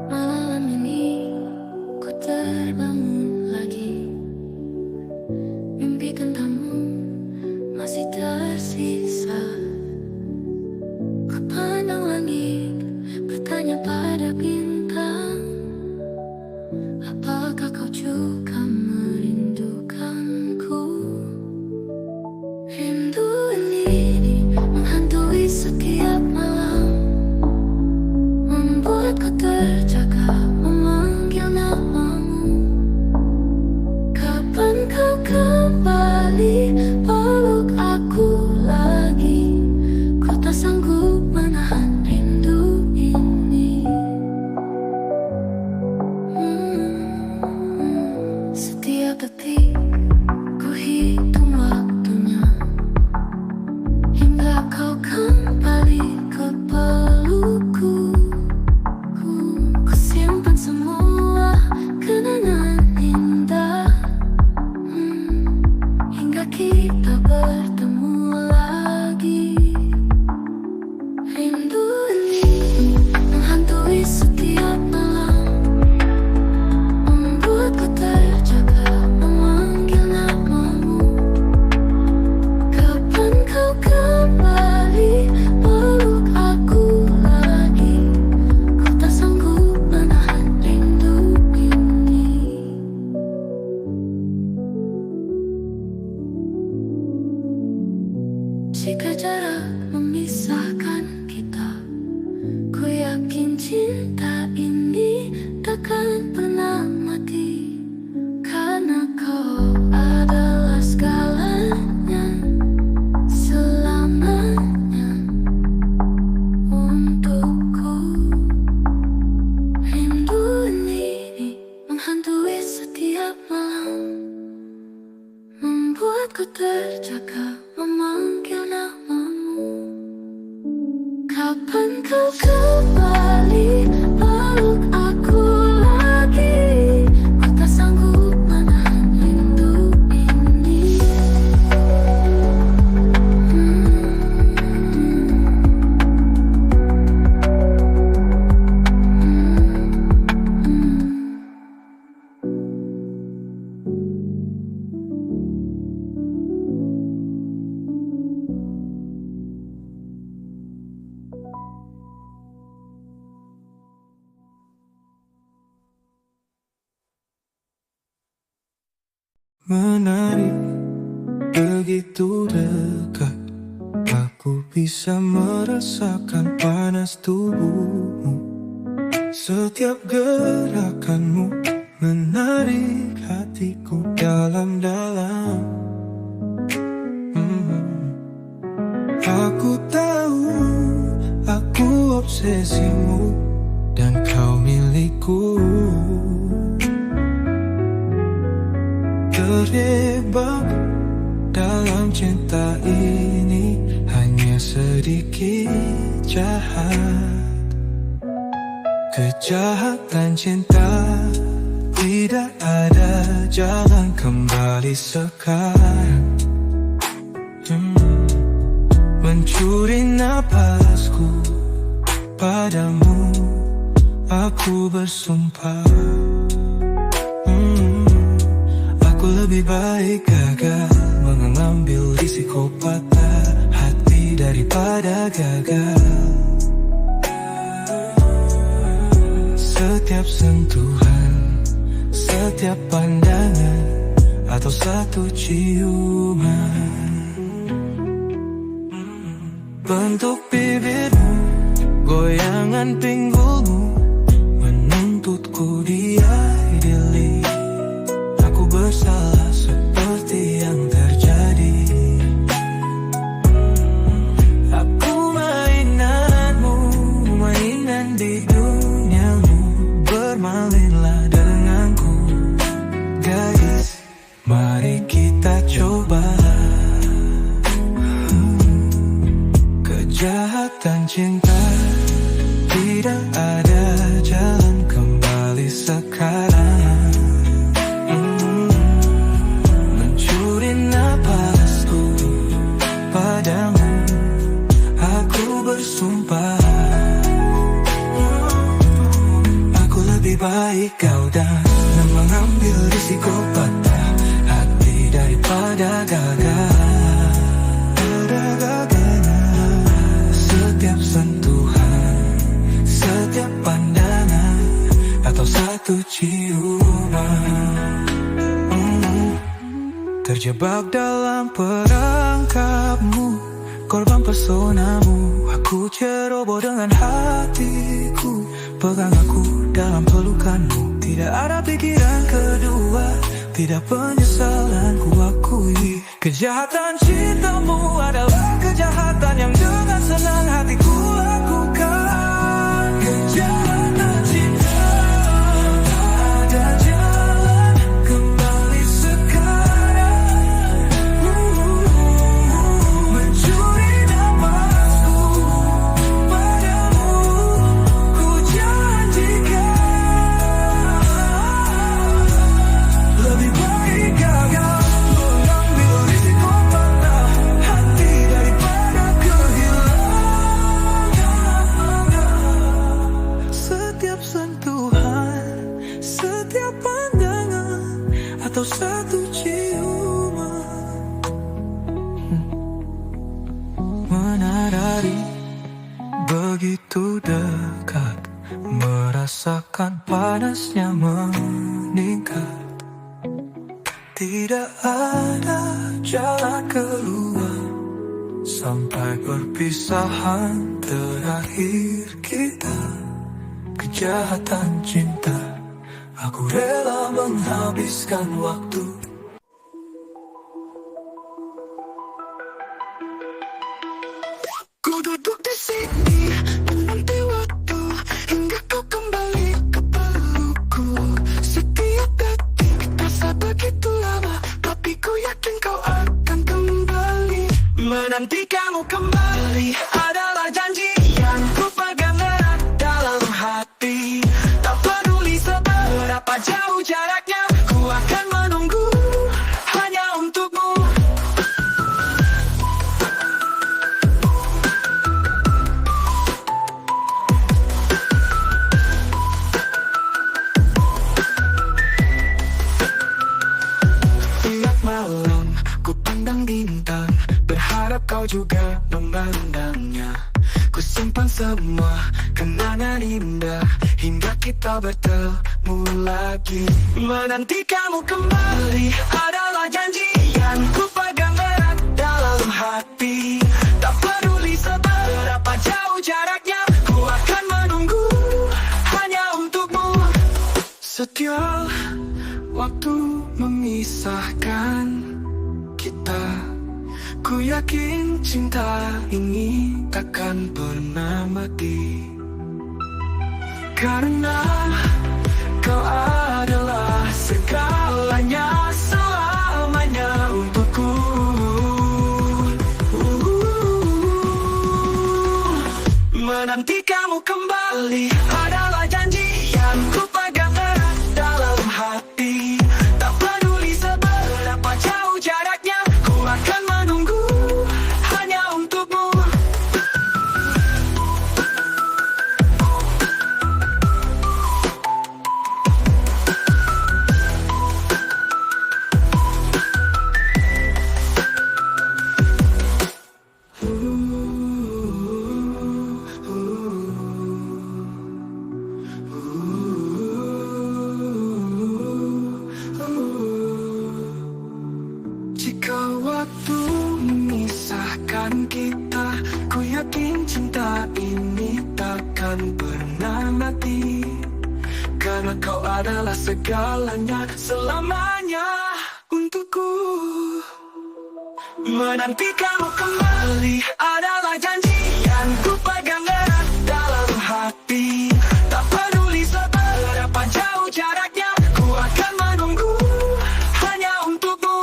Malam ini ku terbangun lagi, mimpi tentangmu masih tersisa. Ku pandang langit, bertanya pada bintang, apakah kau juga merindukanku? Rindu ini menghantui setiap malam, membuatku terjaga memanggil namamu. Kapan kau kembali, peluk aku lagi. Ku tak sanggup menahan rindu ini. Setiap detik ku hitung waktunya, hingga kau kembali ke pelukku. Ku simpan semua kenangan indah, hingga kita bertemu lagi. Rindu ini menghantui setiap malam, membuatku terjaga memanggil namamu. Kapan kau kembali, peluk aku lagi. Ku tak sanggup menahan rindu ini. Jika jarak memisahkan kita, ku yakin cinta ini takkan pernah mati, karena kau adalah segalanya, selamanya untukku. Rindu ini menghantui setiap malam, membuatku terjaga memanggil namamu. Kapan kau kembali, peluk aku lagi. Ku tak sanggup menahan rindu ini. Menarik, begitu dekat, aku bisa merasakan panas tubuhmu. Setiap gerakanmu menarik hatiku dalam-dalam. Aku tahu, aku obsesimu dan kau milikku. Terjebak dalam cinta ini, hanya sedikit jahat. Kejahatan cinta tidak ada, jangan kembali sekarang. Mencuri napasku padamu, Aku bersumpah, aku lebih baik gagal mengambil risiko patah hati daripada gagal. Setiap sentuhan, setiap pandangan, atau satu ciuman, bentuk bibirmu, goyangan pinggulmu, menuntutku diadili. Aku bersalah seperti yang terjadi. Aku mainanmu, mainan di duniamu. Bermainlah denganku, gadis, mari kita coba. Kejahatan cinta, tidak ada jalan kembali sekarang. Mencuri napasku padamu, aku bersumpah. Aku lebih baik kau dan mengambil risiko patah hati daripada gagal. Setiap sentuhan, setiap pandangan, atau satu ciuman, terjebak dalam perangkapmu, korban pesonamu. Aku ceroboh dengan hatiku, pegang aku dalam pelukanmu. Tidak ada pikiran kedua, tidak penyesalan ku akui. Kejahatan cintamu adalah kejahatan yang dengan senang hatiku lakukan. Kejahatan cinta, tak ada jalan kembali sekarang. Mencuri napasku padamu, ku janjikan. Lebih baik gagal mengambil risiko patah hati daripada kehilangan. Setiap sentuhan, setiap pandangan, atau satu ciuman, menadari begitu dekat, merasakan panasnya meningkat. Tidak ada jalan keluar sampai perpisahan terakhir kita. Kejahatan cinta, aku rela menghabiskan waktu. Ku duduk di sini menanti waktu hingga kau kembali ke pelukku. Setiap detik terasa begitu lama, tapi ku yakin kau akan kembali. Menanti kamu kembali adalah janji yang ku pegang erat dalam hati. Tak peduli seberapa jauh jaraknya, ku akan menunggu hanya untukmu. Tiap malam ku pandang bintang, berharap kau juga memandangnya. Ku simpan semua kenangan indah hingga kita bertemu lagi. Menanti kamu kembali adalah janji yang ku pegang erat dalam hati. Tak peduli seberapa jauh jaraknya, ku akan menunggu hanya untukmu. Setiap waktu memisahkan kita, ku yakin cinta ini takkan pernah mati. Karena kau adalah segalanya, selamanya untukku. Menanti kamu kembali adalah janji yang ku pegang erat dalam hati. Tak peduli seberapa jauh jaraknya, ku akan menunggu hanya untukmu. Karena kau adalah segalanya, selamanya untukku. Menanti kamu kembali adalah janji yang ku pegang erat dalam hati. Tak peduli seberapa jauh jaraknya, ku akan menunggu hanya untukmu.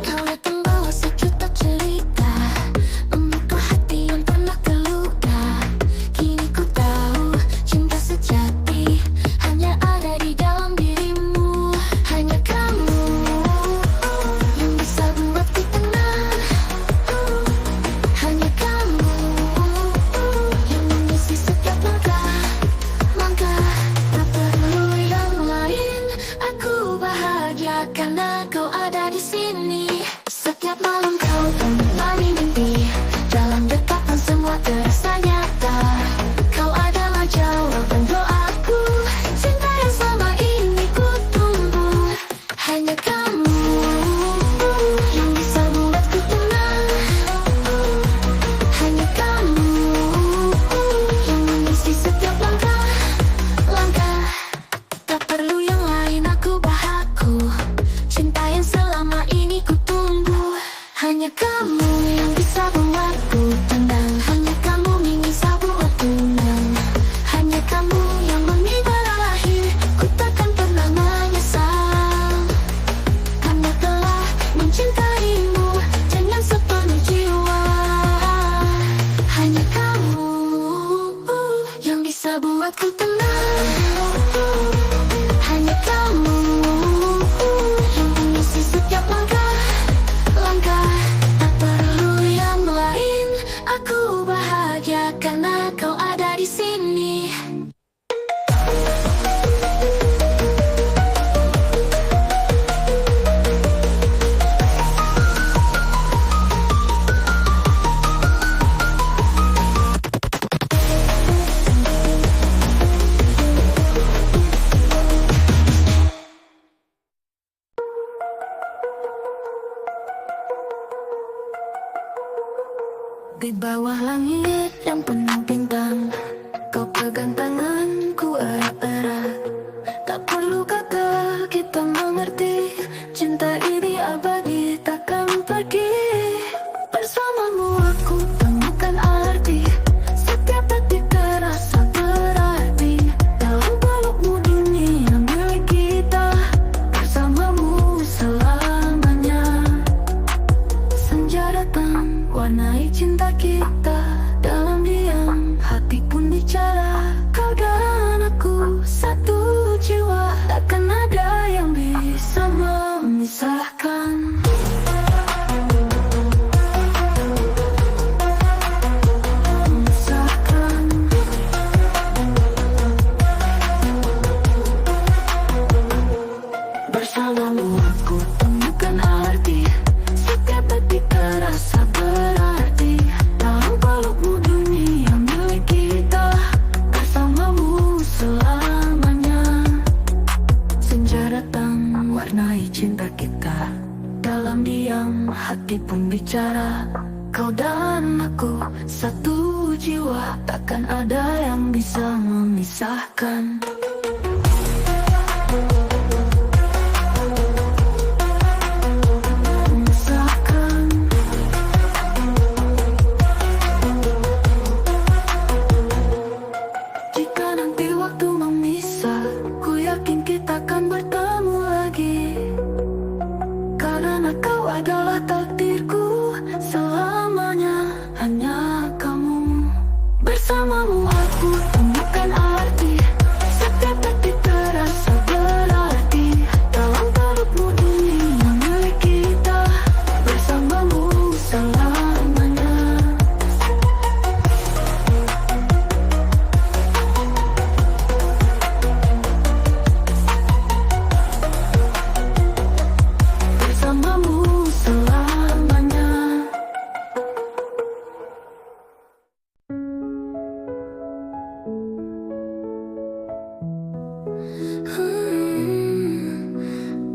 Kau datang bawa sejuta cerita, membuka hati yang pernah terluka. Kini ku tahu cinta sejati hanya ada di dalam dirimu. Hanya kamu yang bisa buatku tenang. Hanya kamu yang mengisi setiap langkah. Tak perlu yang lain, aku bahagia karena kau ada di sini. Setiap malam kau menemani mimpi, dalam dekatan semua terasa nyata. Kau adalah jawaban doaku, cinta yang selama ini ku tunggu. Hanya kamu yang bisa buatku tenang. Hanya kamu yang mengisi setiap langkah. Tak perlu yang lain, aku bahagia, cinta yang selama ini ku tunggu. Hanya kamu yang bisa buatku tenang. Hanya kamu yang bisa buatku tenang. Hanya kamu yang mengibar lahir, ku takkan pernah menyesal. Karena telah mencintaimu dengan sepenuh jiwa. Hanya kamu yang bisa buatku tenang. Hanya kamu yang mengisi setiap langkah. Tak perlu yang lain, aku bahagia karena kau ada di sini. Di bawah langit yang penuh bintang, kau pegang tanganku erat-erat. Tak perlu kata kita mengerti, cinta ini abadi takkan pergi. Bersamamu aku temukan arti, setiap detik terasa berarti. Dalam pelukmu dunia milik kita, bersamamu selamanya. Senja datang warnai cinta kita, dalam diam hati pun bicara. Kau dan aku satu jiwa, takkan ada yang bisa memisahkan. Bersamamu aku temukan arti, setiap detik terasa berarti. Dalam pelukmu dunia milik kita, bersamamu selamanya. Senja datang warnai cinta kita, dalam diam hati pun bicara. Kau dan aku satu jiwa, takkan ada yang bisa memisahkan. Jika nanti waktu memisah, ku yakin kita akan bertemu lagi. Karena kau adalah takdirku selamanya. Hanya kamu, bersamamu aku temukan arti, setiap detik terasa berarti. Dalam pelukmu dunia milik kita, bersamamu selamanya.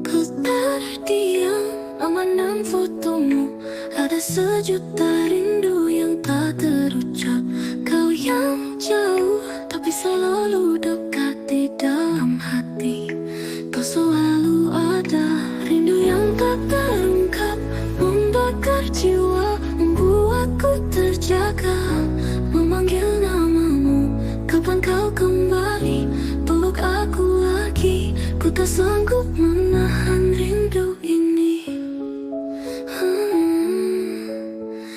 Ku terdiam mengenang fotomu. Ada sejuta rindu yang tak terucap. Kau yang jauh tapi selalu dekat di dalam hati. Kau selalu ada, rindu yang tak terungkap membakar jiwa, membuatku terjaga. Memanggil namamu, kapan kau kembali peluk aku lagi. Ku tak sanggup menahan rindu ini.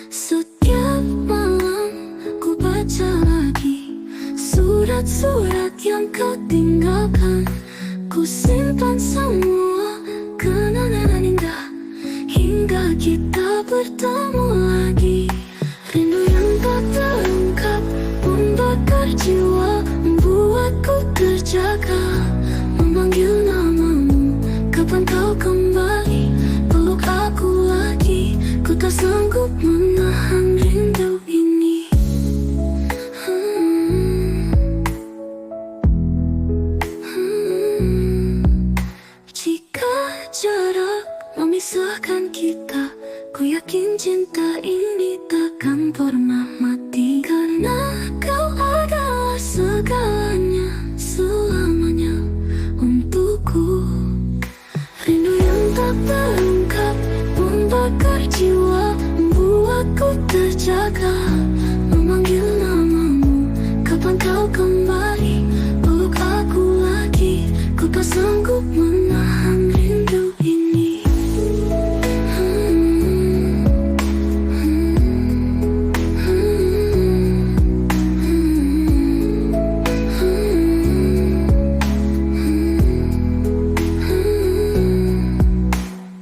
Setiap malam ku baca lagi surat-surat yang kau tinggalkan. Ku simpan semua kenangan indah hingga kita bertemu lagi. Rindu yang tak terungkap membakar jiwa, membuatku terjaga. Memanggil namamu, kapan kau kembali peluk aku lagi. Ku tak sanggup menahan rindu ini. Jika jarak memisahkan kita, ku yakin cinta ini takkan pernah mati. Karena kau adalah segalanya, selamanya untukku. Rindu yang tak terungkap membakar jiwa, membuatku terjaga. Memanggil namamu, kapan kau kembali peluk aku lagi. Ku tak sanggup menahan rindu ini.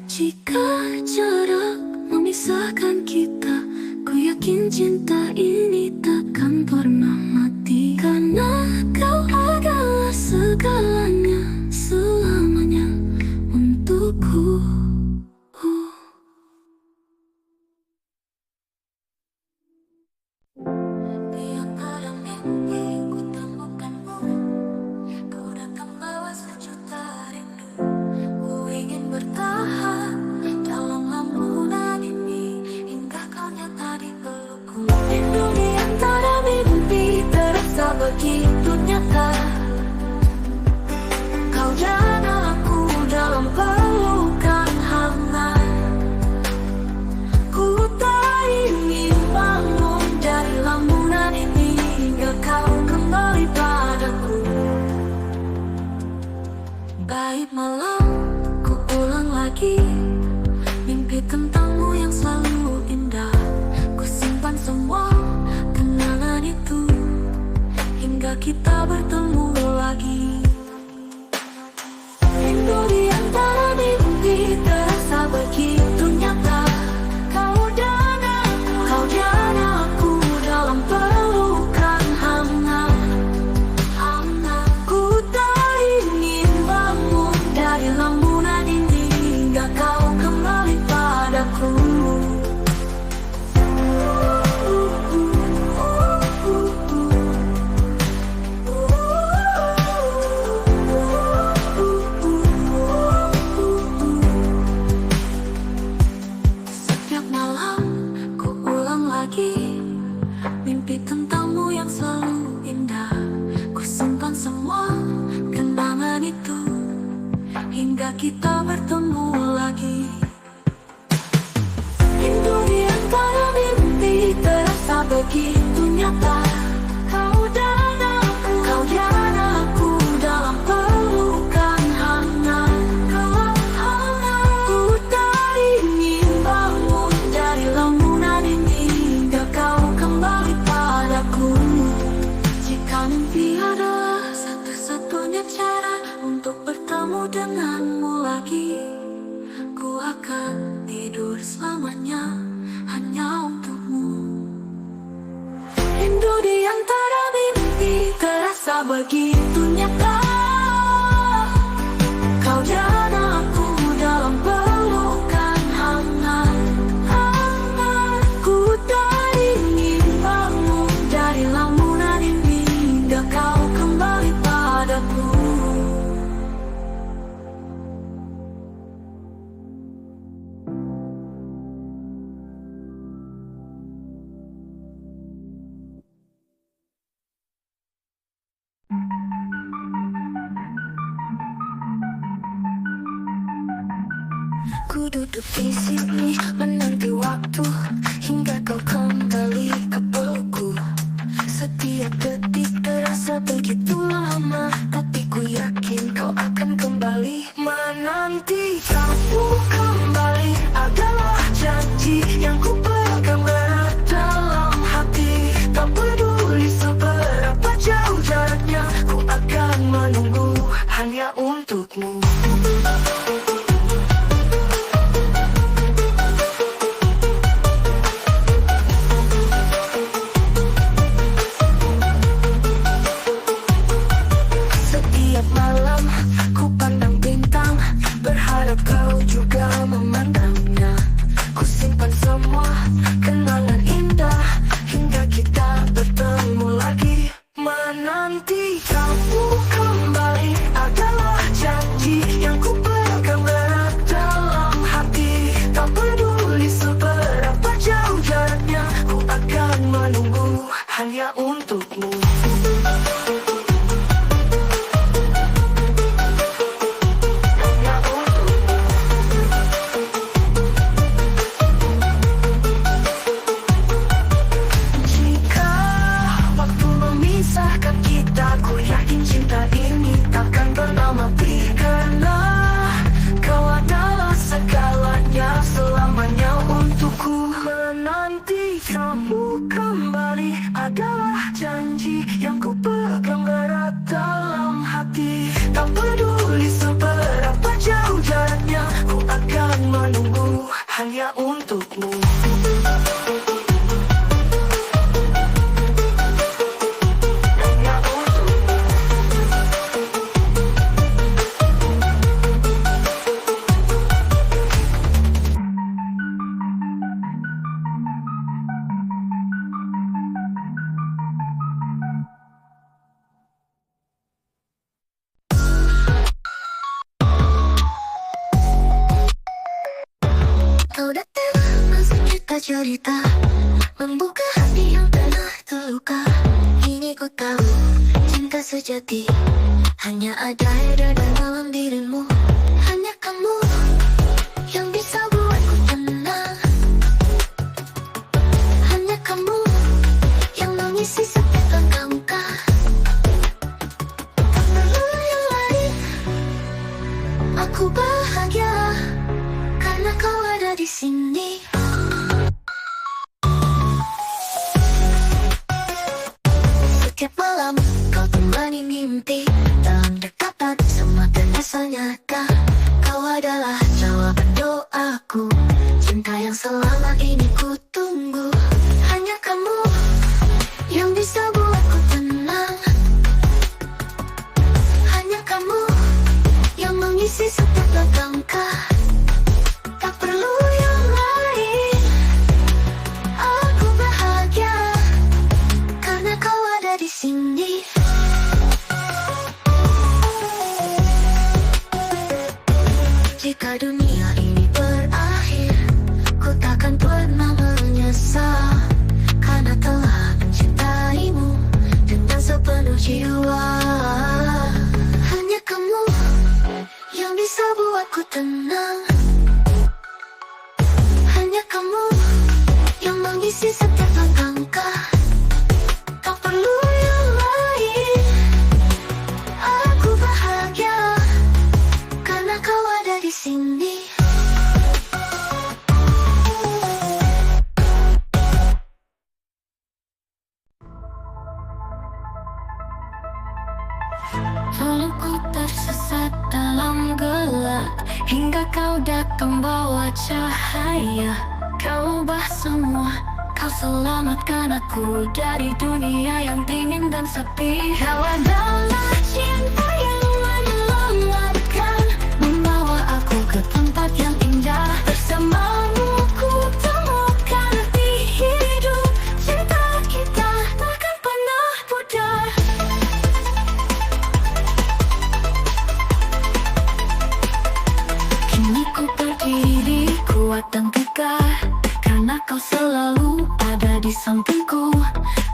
Jika jarak memisahkan kita, ku yakin cinta ini takkan pernah mati. Karena kau adalah segalanya, selamanya untukku. Di antara mimpi ku temukanmu, kau datang bawa sejuta rindu. Ku ingin bertahan dalam lamunan ini hingga kau nyata di pelukku. Rindu di antara mimpi terasa begitu nyata. Kau dan aku dalam pelukan hangat. Ku tak ingin bangun dari lamunan ini hingga kau kembali padaku. Baik malam, ku ulang lagi mimpi tentangmu yang selalu indah. Ku simpan semua kenangan itu hingga kita bertemu lagi. Rindu di antara mimpi terasa begitu nyata. Kau dan aku dalam pelukan hangat. Ku tak ingin bangun dari lamunan ini hingga kau kembali padaku. Setiap malam ku ulang lagi mimpi tentangmu yang selalu indah. Ku simpan semua kenangan itu hingga kita bertemu lagi. Rindu di antara mimpi terasa begitu nyata. Kau dan aku dalam pelukan hangat. Ku tak ingin bangun dari lamunan ini hingga kau kembali padaku. Jika mimpi adalah satu-satunya cara untuk bertemu denganmu lagi, ku akan tidur selamanya hanya untukmu. Rindu di antara mimpi terasa begitu nyata. Kau dan aku dalam pelukan hangat. Ku tak ingin bangun dari lamunan ini hingga kau kembali padaku. Ku duduk di sini menanti waktu hingga kau kembali ke pelukku. Setiap detik terasa begitu lama, tapi ku yakin kau akan kembali. Menanti kamu kembali adalah janji yang ku pegang erat dalam hati. Tak peduli seberapa jauh jaraknya, ku akan menunggu hanya untukmu. Setiap malam ku pandang bintang, berharap kau juga memandangnya. Ku simpan semua kenangan indah hingga kita bertemu lagi. Menanti kamu kembali adalah janji yang ku pegang erat dalam hati. Tak peduli seberapa jauh jaraknya, ku akan menunggu hanya untukmu. Jika waktu memisahkan kita, ku yakin cinta ini takkan pernah mati. Karena kau adalah segalanya, selamanya untukku. Menanti kamu kembali adalah janji yang ku pegang erat dalam hati. Tak peduli seberapa jauh jaraknya, ku akan menunggu hanya untukmu. Kau datang masuk cerita-cerita, membuka hati yang pernah terluka. Kini ku tahu cinta sejati hanya ada dalam dirimu. Hanya kamu yang bisa buatku tenang. Hanya kamu yang mengisi setiap langkah-langkah. Tak perlu yang lain, aku bahagia karena kau ada di sini. Setiap malam kau temani mimpi, dalam dekatan semua terasa nyata. Kau adalah jawaban doaku, cinta yang selama ini ku tunggu. Hanya kamu yang bisa buatku tenang. Hanya kamu yang mengisi setiap langkah. Tak perlu yang lain, aku bahagia karena kau ada di sini. Jika dunia ini berakhir, ku takkan pernah menyesal karena telah mencintaimu dengan sepenuh jiwa. Hanya kamu yang bisa buatku tenang. Hanya kamu yang mengisi setiap langkah. Tak perlu yang lain, aku bahagia karena kau ada di sini. Pelukku tersesat dalam gelap hingga kau datang bawa cahaya. Kau ubah semua, kau selamatkan aku dari dunia yang dingin dan sepi. Kau adalah cinta yang menyelamatkan, membawa aku ke tempat yang indah. Bersamamu ku temukan arti hidup, cinta kita takkan pernah pudar. Kini ku berdiri kuat dan tegar karena kau selalu ada di sampingku.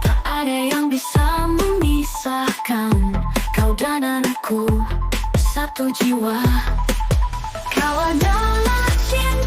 Tak ada yang bisa memisahkan kau dan aku, satu jiwa. Kau adalah cinta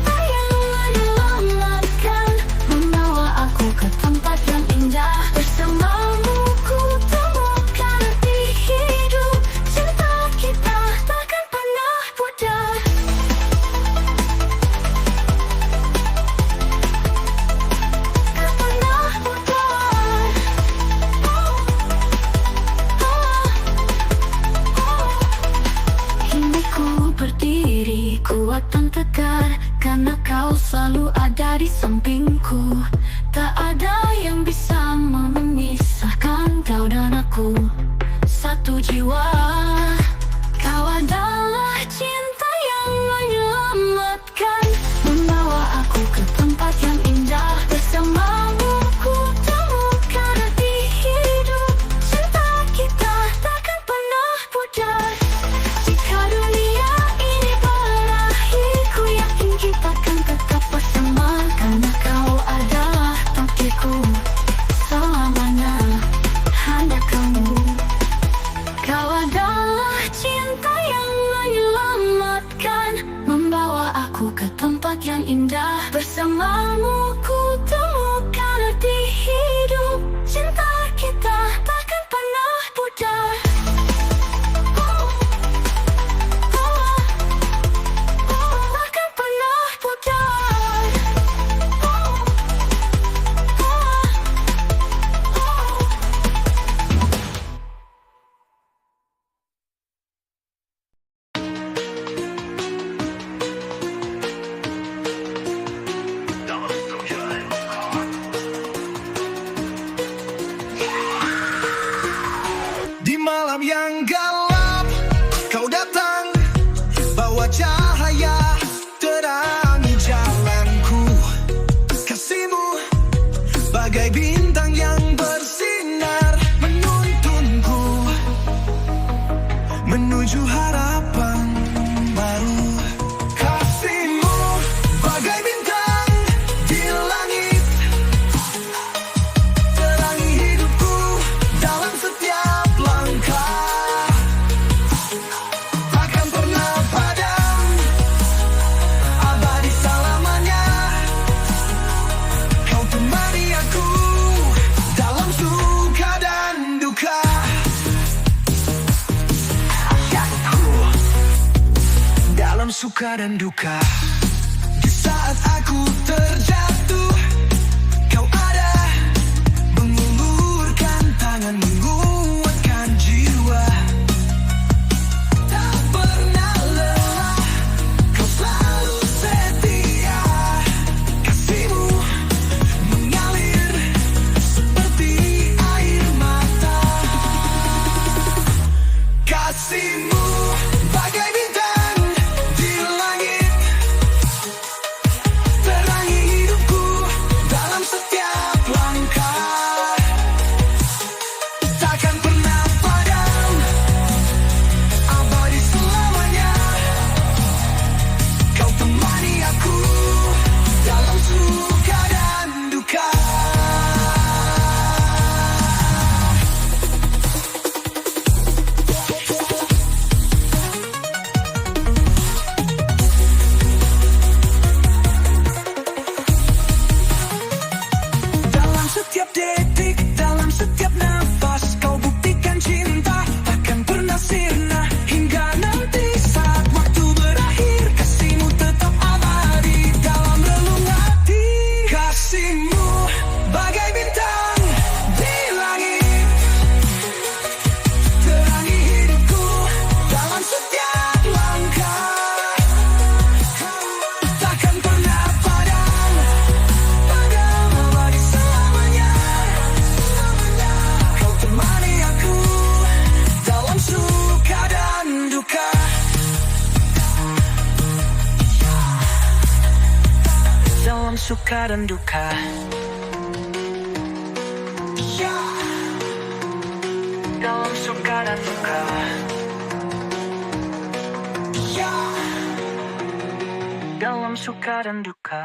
selalu ada di sampingku. Tak ada yang bisa memisahkan kau dan aku. Satu jiwa, kau adalah cinta yang menyelamatkan, membawa aku ke tempat yang indah. Bersamamu ku temukan arti hidup. Cinta kita takkan pernah pudar. Jika dunia ini berakhir, ku yakin kita akan tetap bersama, karena kau adalah takdirku selamanya. Hanya kamu. Kau adalah cinta yang menyelamatkan, membawa aku ke tempat yang indah. Bersamamu ku temukan arti hidup. Cinta kita takkan pernah pudar. Takkan pernah pudar. Di malam yang gelap, kau datang, bawa cahaya, terangi jalanku. Kasihmu bagai bintang yang bersinar, menuntunku menuju harapan baru. Kasihmu bagai bintang di langit, terangi hidupku dalam setiap langkah. Takkan pernah padam, abadi selamanya. Kau temani aku dalam suka dan duka. Dalam suka dan duka. Di saat aku terjatuh, kau ada, mengulurkan tangan, menguatkan jiwa. Tak pernah lelah, kau selalu setia. Kasihmu mengalir seperti air mata. Kasihmu bagai bintang di langit, terangi hidupku dalam setiap langkah. Takkan pernah padam, abadi selamanya. Kau temani aku dalam suka dan duka. Dalam setiap detik, dalam setiap nafas, kau buktikan cinta takkan pernah sirna. Hingga nanti saat waktu berakhir, kasihmu tetap abadi dalam relung hati. Kasihmu bagai bintang di langit, terangi hidupku dalam setiap langkah. Takkan pernah padam, padam abadi selamanya. Kau temani aku dalam suka dan duka. Dalam suka dan duka. Dalam suka dan duka. Dalam suka dan duka.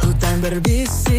Hutan berbisik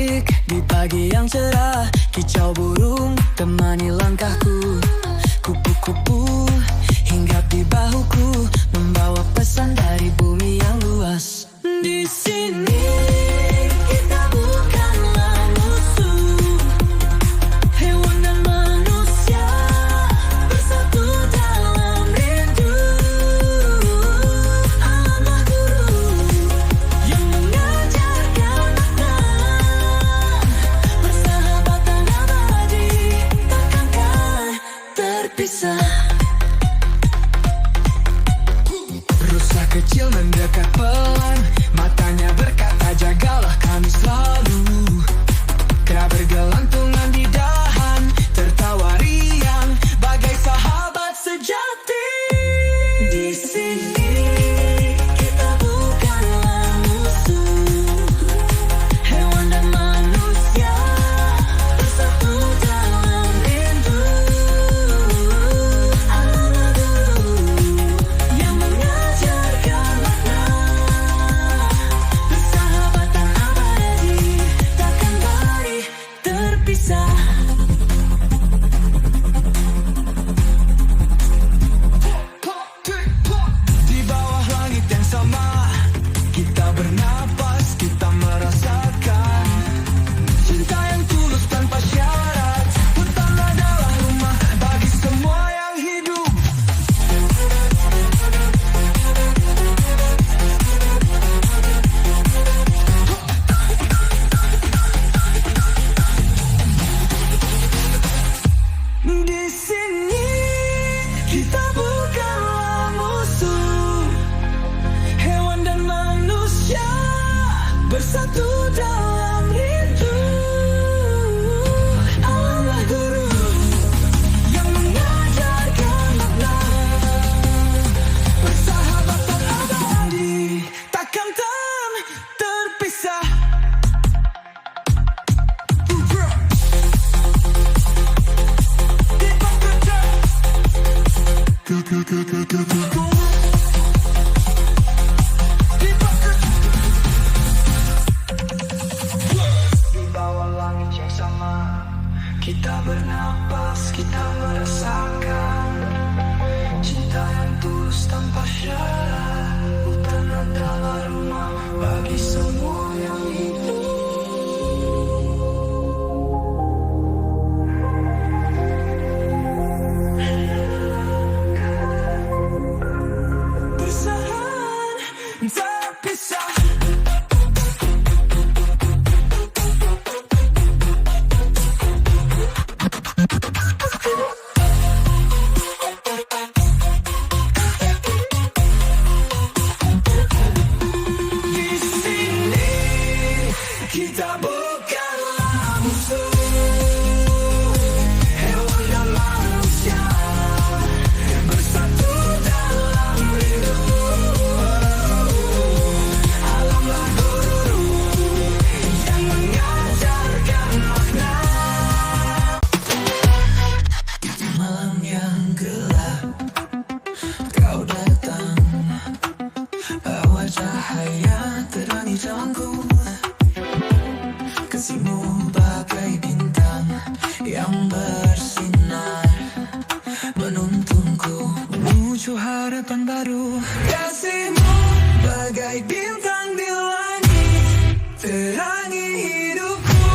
Kasihmu bagai bintang di langit, terangi hidupku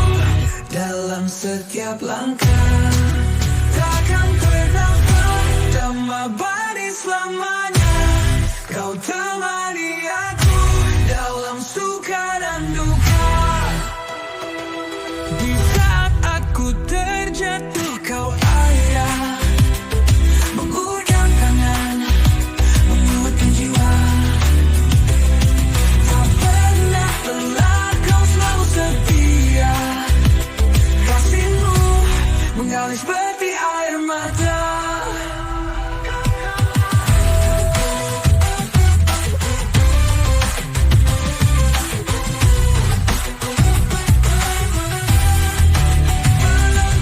dalam setiap langkah. Takkan pernah padam abadi selamanya. Kau temani aku dalam suka dan duka. Di saat aku terjatuh kau ada, mengulurkan tangan, menguatkan jiwa. Tak pernah lelah, kau selalu setia. Kasihmu mengalir seperti air mata.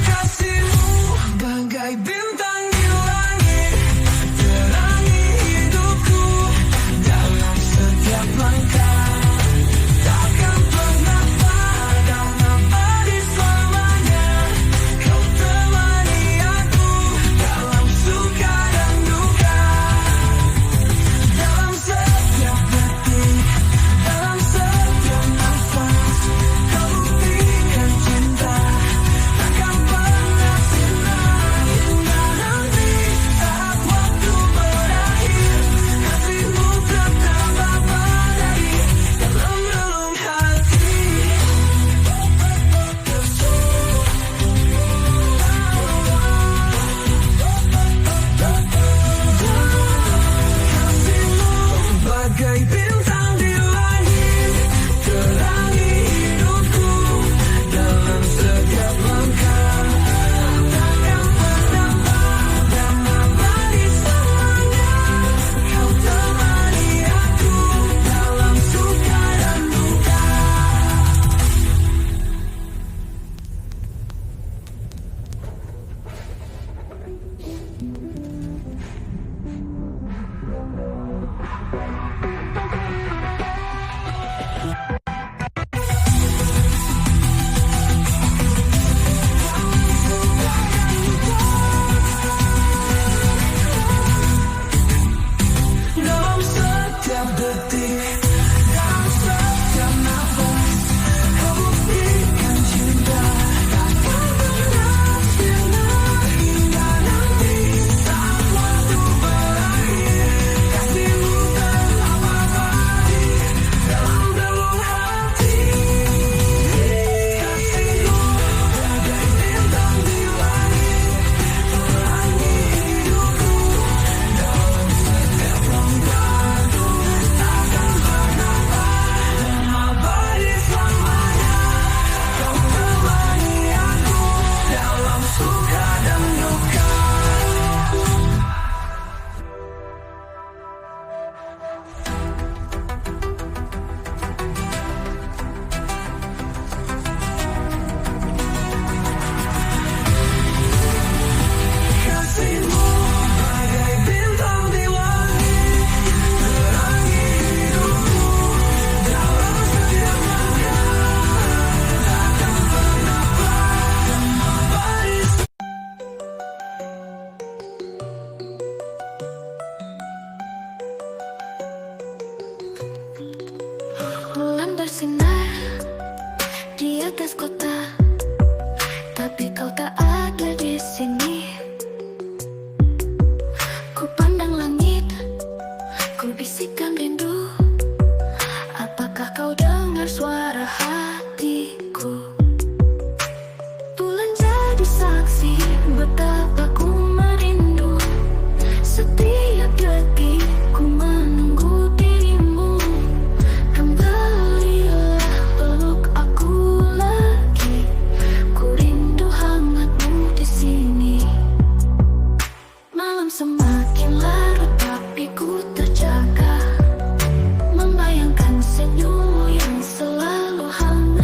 Kasihmu bagai bintang di langit, terangi hidupku dalam setiap langkah. Takkan pernah padam abadi selamanya. Kau temani aku dalam suka dan duka. Dalam setiap detik, dalam setiap nafas, kau buktikan cinta. Takkan pernah sirna hingga nanti saat waktu berakhir. Kasihmu tetap abadi dalam relung hati. Kasihmu bagai bintang di langit, terangi hidupku dalam setiap langkah. Takkan pernah padam abadi selamanya. Kau temani aku dalam suka dan duka. Dalam setiap detik, dalam setiap nafas, kau buktikan cinta. Takkan pernah sirna hingga nanti saat waktu berakhir. Kasihmu tetap abadi dalam relung hati. Kasihmu bagai bintang di langit, terangi hidupku dalam setiap langkah. Takkan pernah padam abadi selamanya. Kau temani aku dalam suka dan duka. Kasihmu bagai bintang di langit, terangi hidupku dalam setiap langkah. Takkan pernah padam abadi. Bulan bersinar di atas kota, tapi kau tak ada di sini. Ku pandang langit, ku bisikan rindu. Apakah kau dengar suara hatiku? Bulan jadi saksi betapa ku merindu. Setiap detik ku menunggu dirimu. Kembalilah peluk aku lagi. Ku rindu hangatmu di sini. Malam semakin larut tapi ku terjaga, membayangkan senyummu yang selalu hangat.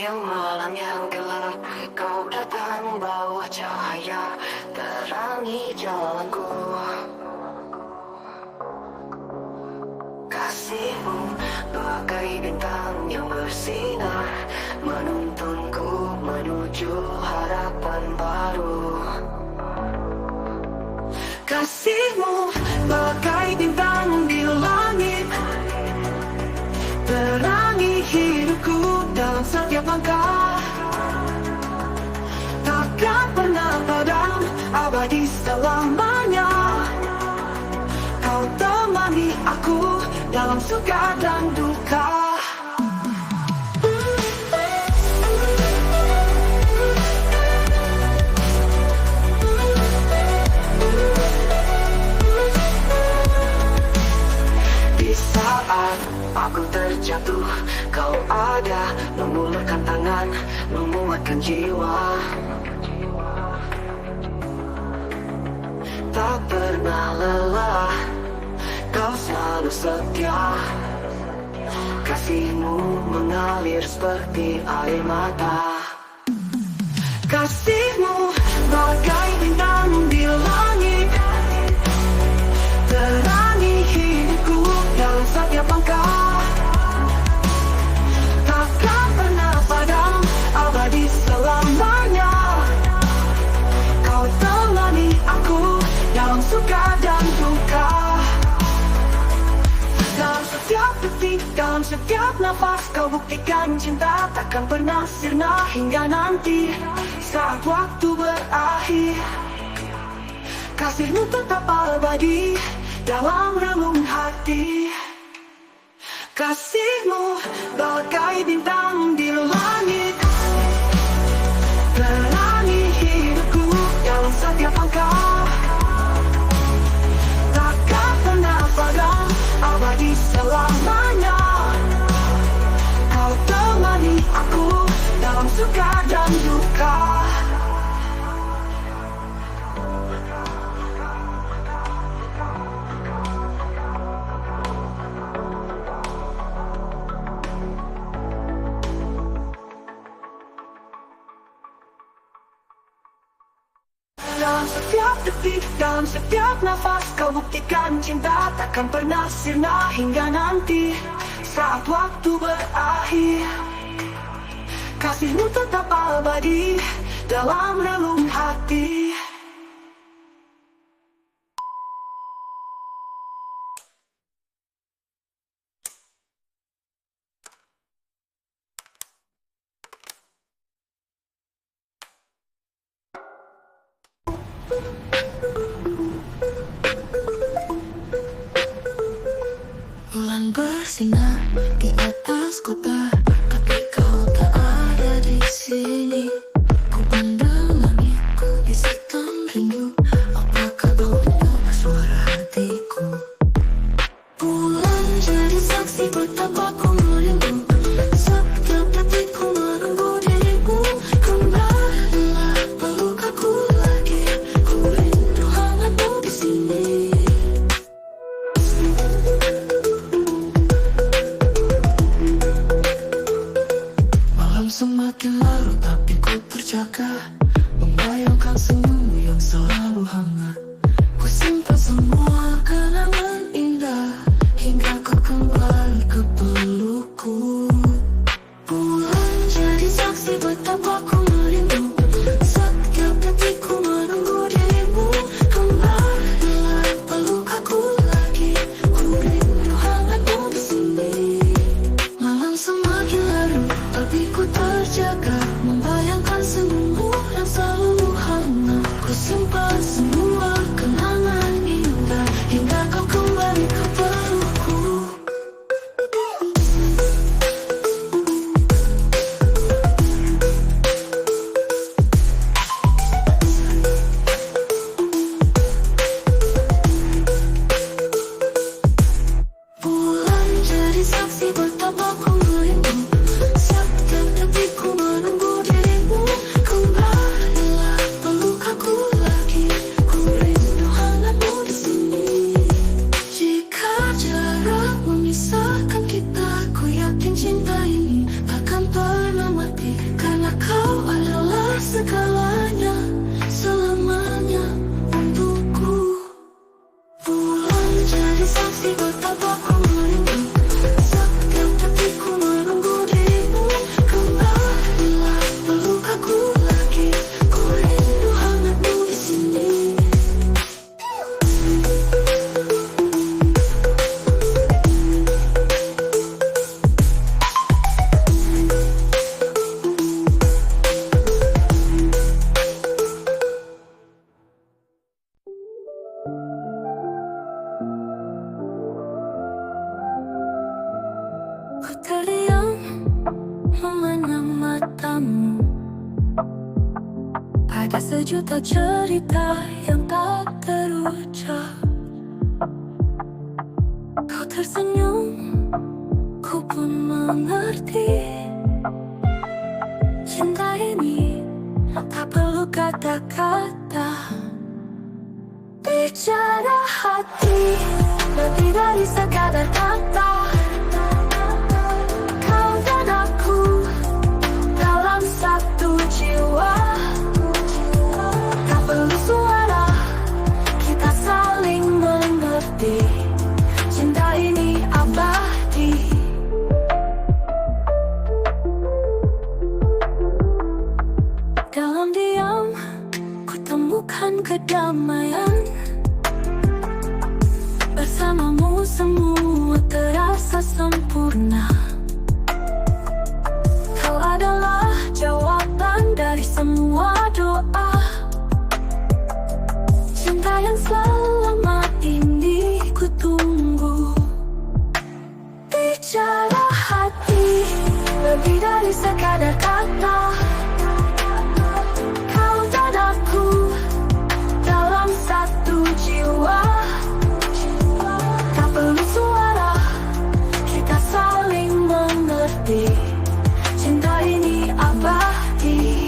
Di malam yang gelap, kau datang bawa cahaya, terangi jalanku. Kasihmu bagai bintang yang bersinar, menuntunku menuju harapan baru. Kasihmu bagai bintang di langit, terangi hidupku dalam setiap langkah. Takkan pernah padam, abadi selamanya. Kau temani aku dalam suka dan duka. Di saat aku terjatuh, kau ada, mengulurkan tangan, menguatkan jiwa. Tak pernah lelah, kau selalu setia. Kasihmu mengalir seperti air mata. Kasihmu bagai bintang di langit, terangi hidupku dalam setiap langkah. Takkan pernah padam, abadi selamanya. Kau temani aku dalam suka dan duka. Dalam setiap detik, dalam setiap nafas, kau buktikan cinta takkan pernah sirna hingga nanti saat waktu berakhir. Kasihmu tetap abadi dalam relung hati. Kasihmu bagai bintang di langit, terangi hidupku dalam setiap langkah. Takkan pernah padam, abadi selamanya. Kau temani aku dalam suka dan duka. Dalam setiap detik, dalam setiap nafas, kau buktikan cinta takkan pernah sirna hingga nanti saat waktu berakhir. Kasihmu tetap abadi dalam relung hati. Bulan bersinar di atas kota, tapi kau tak ada di sini. Ku pandang langit, ku bisikan rindu. Apakah kau dengar suara hatiku? Bulan jadi saksi betapa ku merindu. Setiap detik ku menunggu dirimu. Kembalilah peluk aku lagi. Ku rindu hangatmu di sini. Semakin larut tapi ku terjaga, membayangkan senyummu yang selalu hangat. Ku simpan semua kenangan indah hingga kau kembali ke pelukku. Bulan jadi saksi betapa ku merindu. Setiap detik ku menunggu dirimu. Kembalilah peluk aku lagi. Ku rindu hangatmu di sini. Malam semakin larut tapi ku terjaga, membayangkan senyummu yang selalu hangat. Ku simpan semua kenangan indah hingga kau kembali ke pelukku. Bulan jadi saksi betapa ku merindu. Setiap detik ku menunggu dirimu. Kembalilah peluk aku lagi. Ada sejuta cerita yang tak terucap. Kau tersenyum, ku pun mengerti. Cinta ini tak perlu kata-kata. Bicara hati lebih dari sekadar kata. Kau dan aku dalam satu jiwa. Tak perlu suara, kita saling mengerti. Cinta ini abadi. Dalam diam, ku temukan kedamaian. Bersamamu semua terasa sempurna. Kau adalah jawaban dari semua doa. Cinta yang selama ini ku tunggu. Bicara hati lebih dari sekadar kata. Kau dan aku dalam satu jiwa. Tak perlu suara, kita saling mengerti. Cinta ini abadi.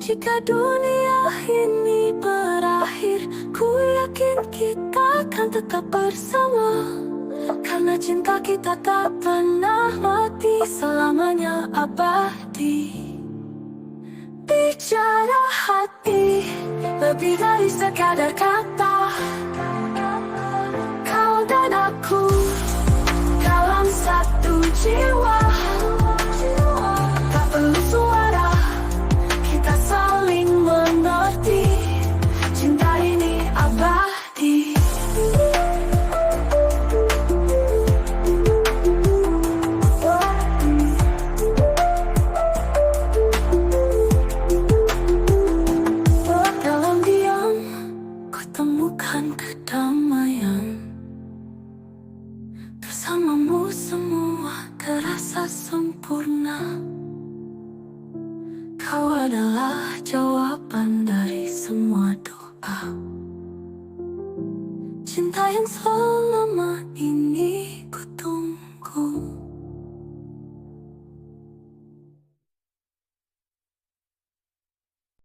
Jika dunia ini berakhir, ku yakin kita akan tetap bersama. Karena cinta kita tak pernah mati, selamanya abadi. Bicara hati lebih dari sekadar kata. Kau dan aku dalam satu jiwa. Tak perlu suara, kita saling mengerti. Cinta ini abadi. Dalam diam, ku temukan kedamaian. Bersamamu semua terasa sempurna. Kau adalah jawaban dari semua doa. Cinta yang selama ini ku tunggu.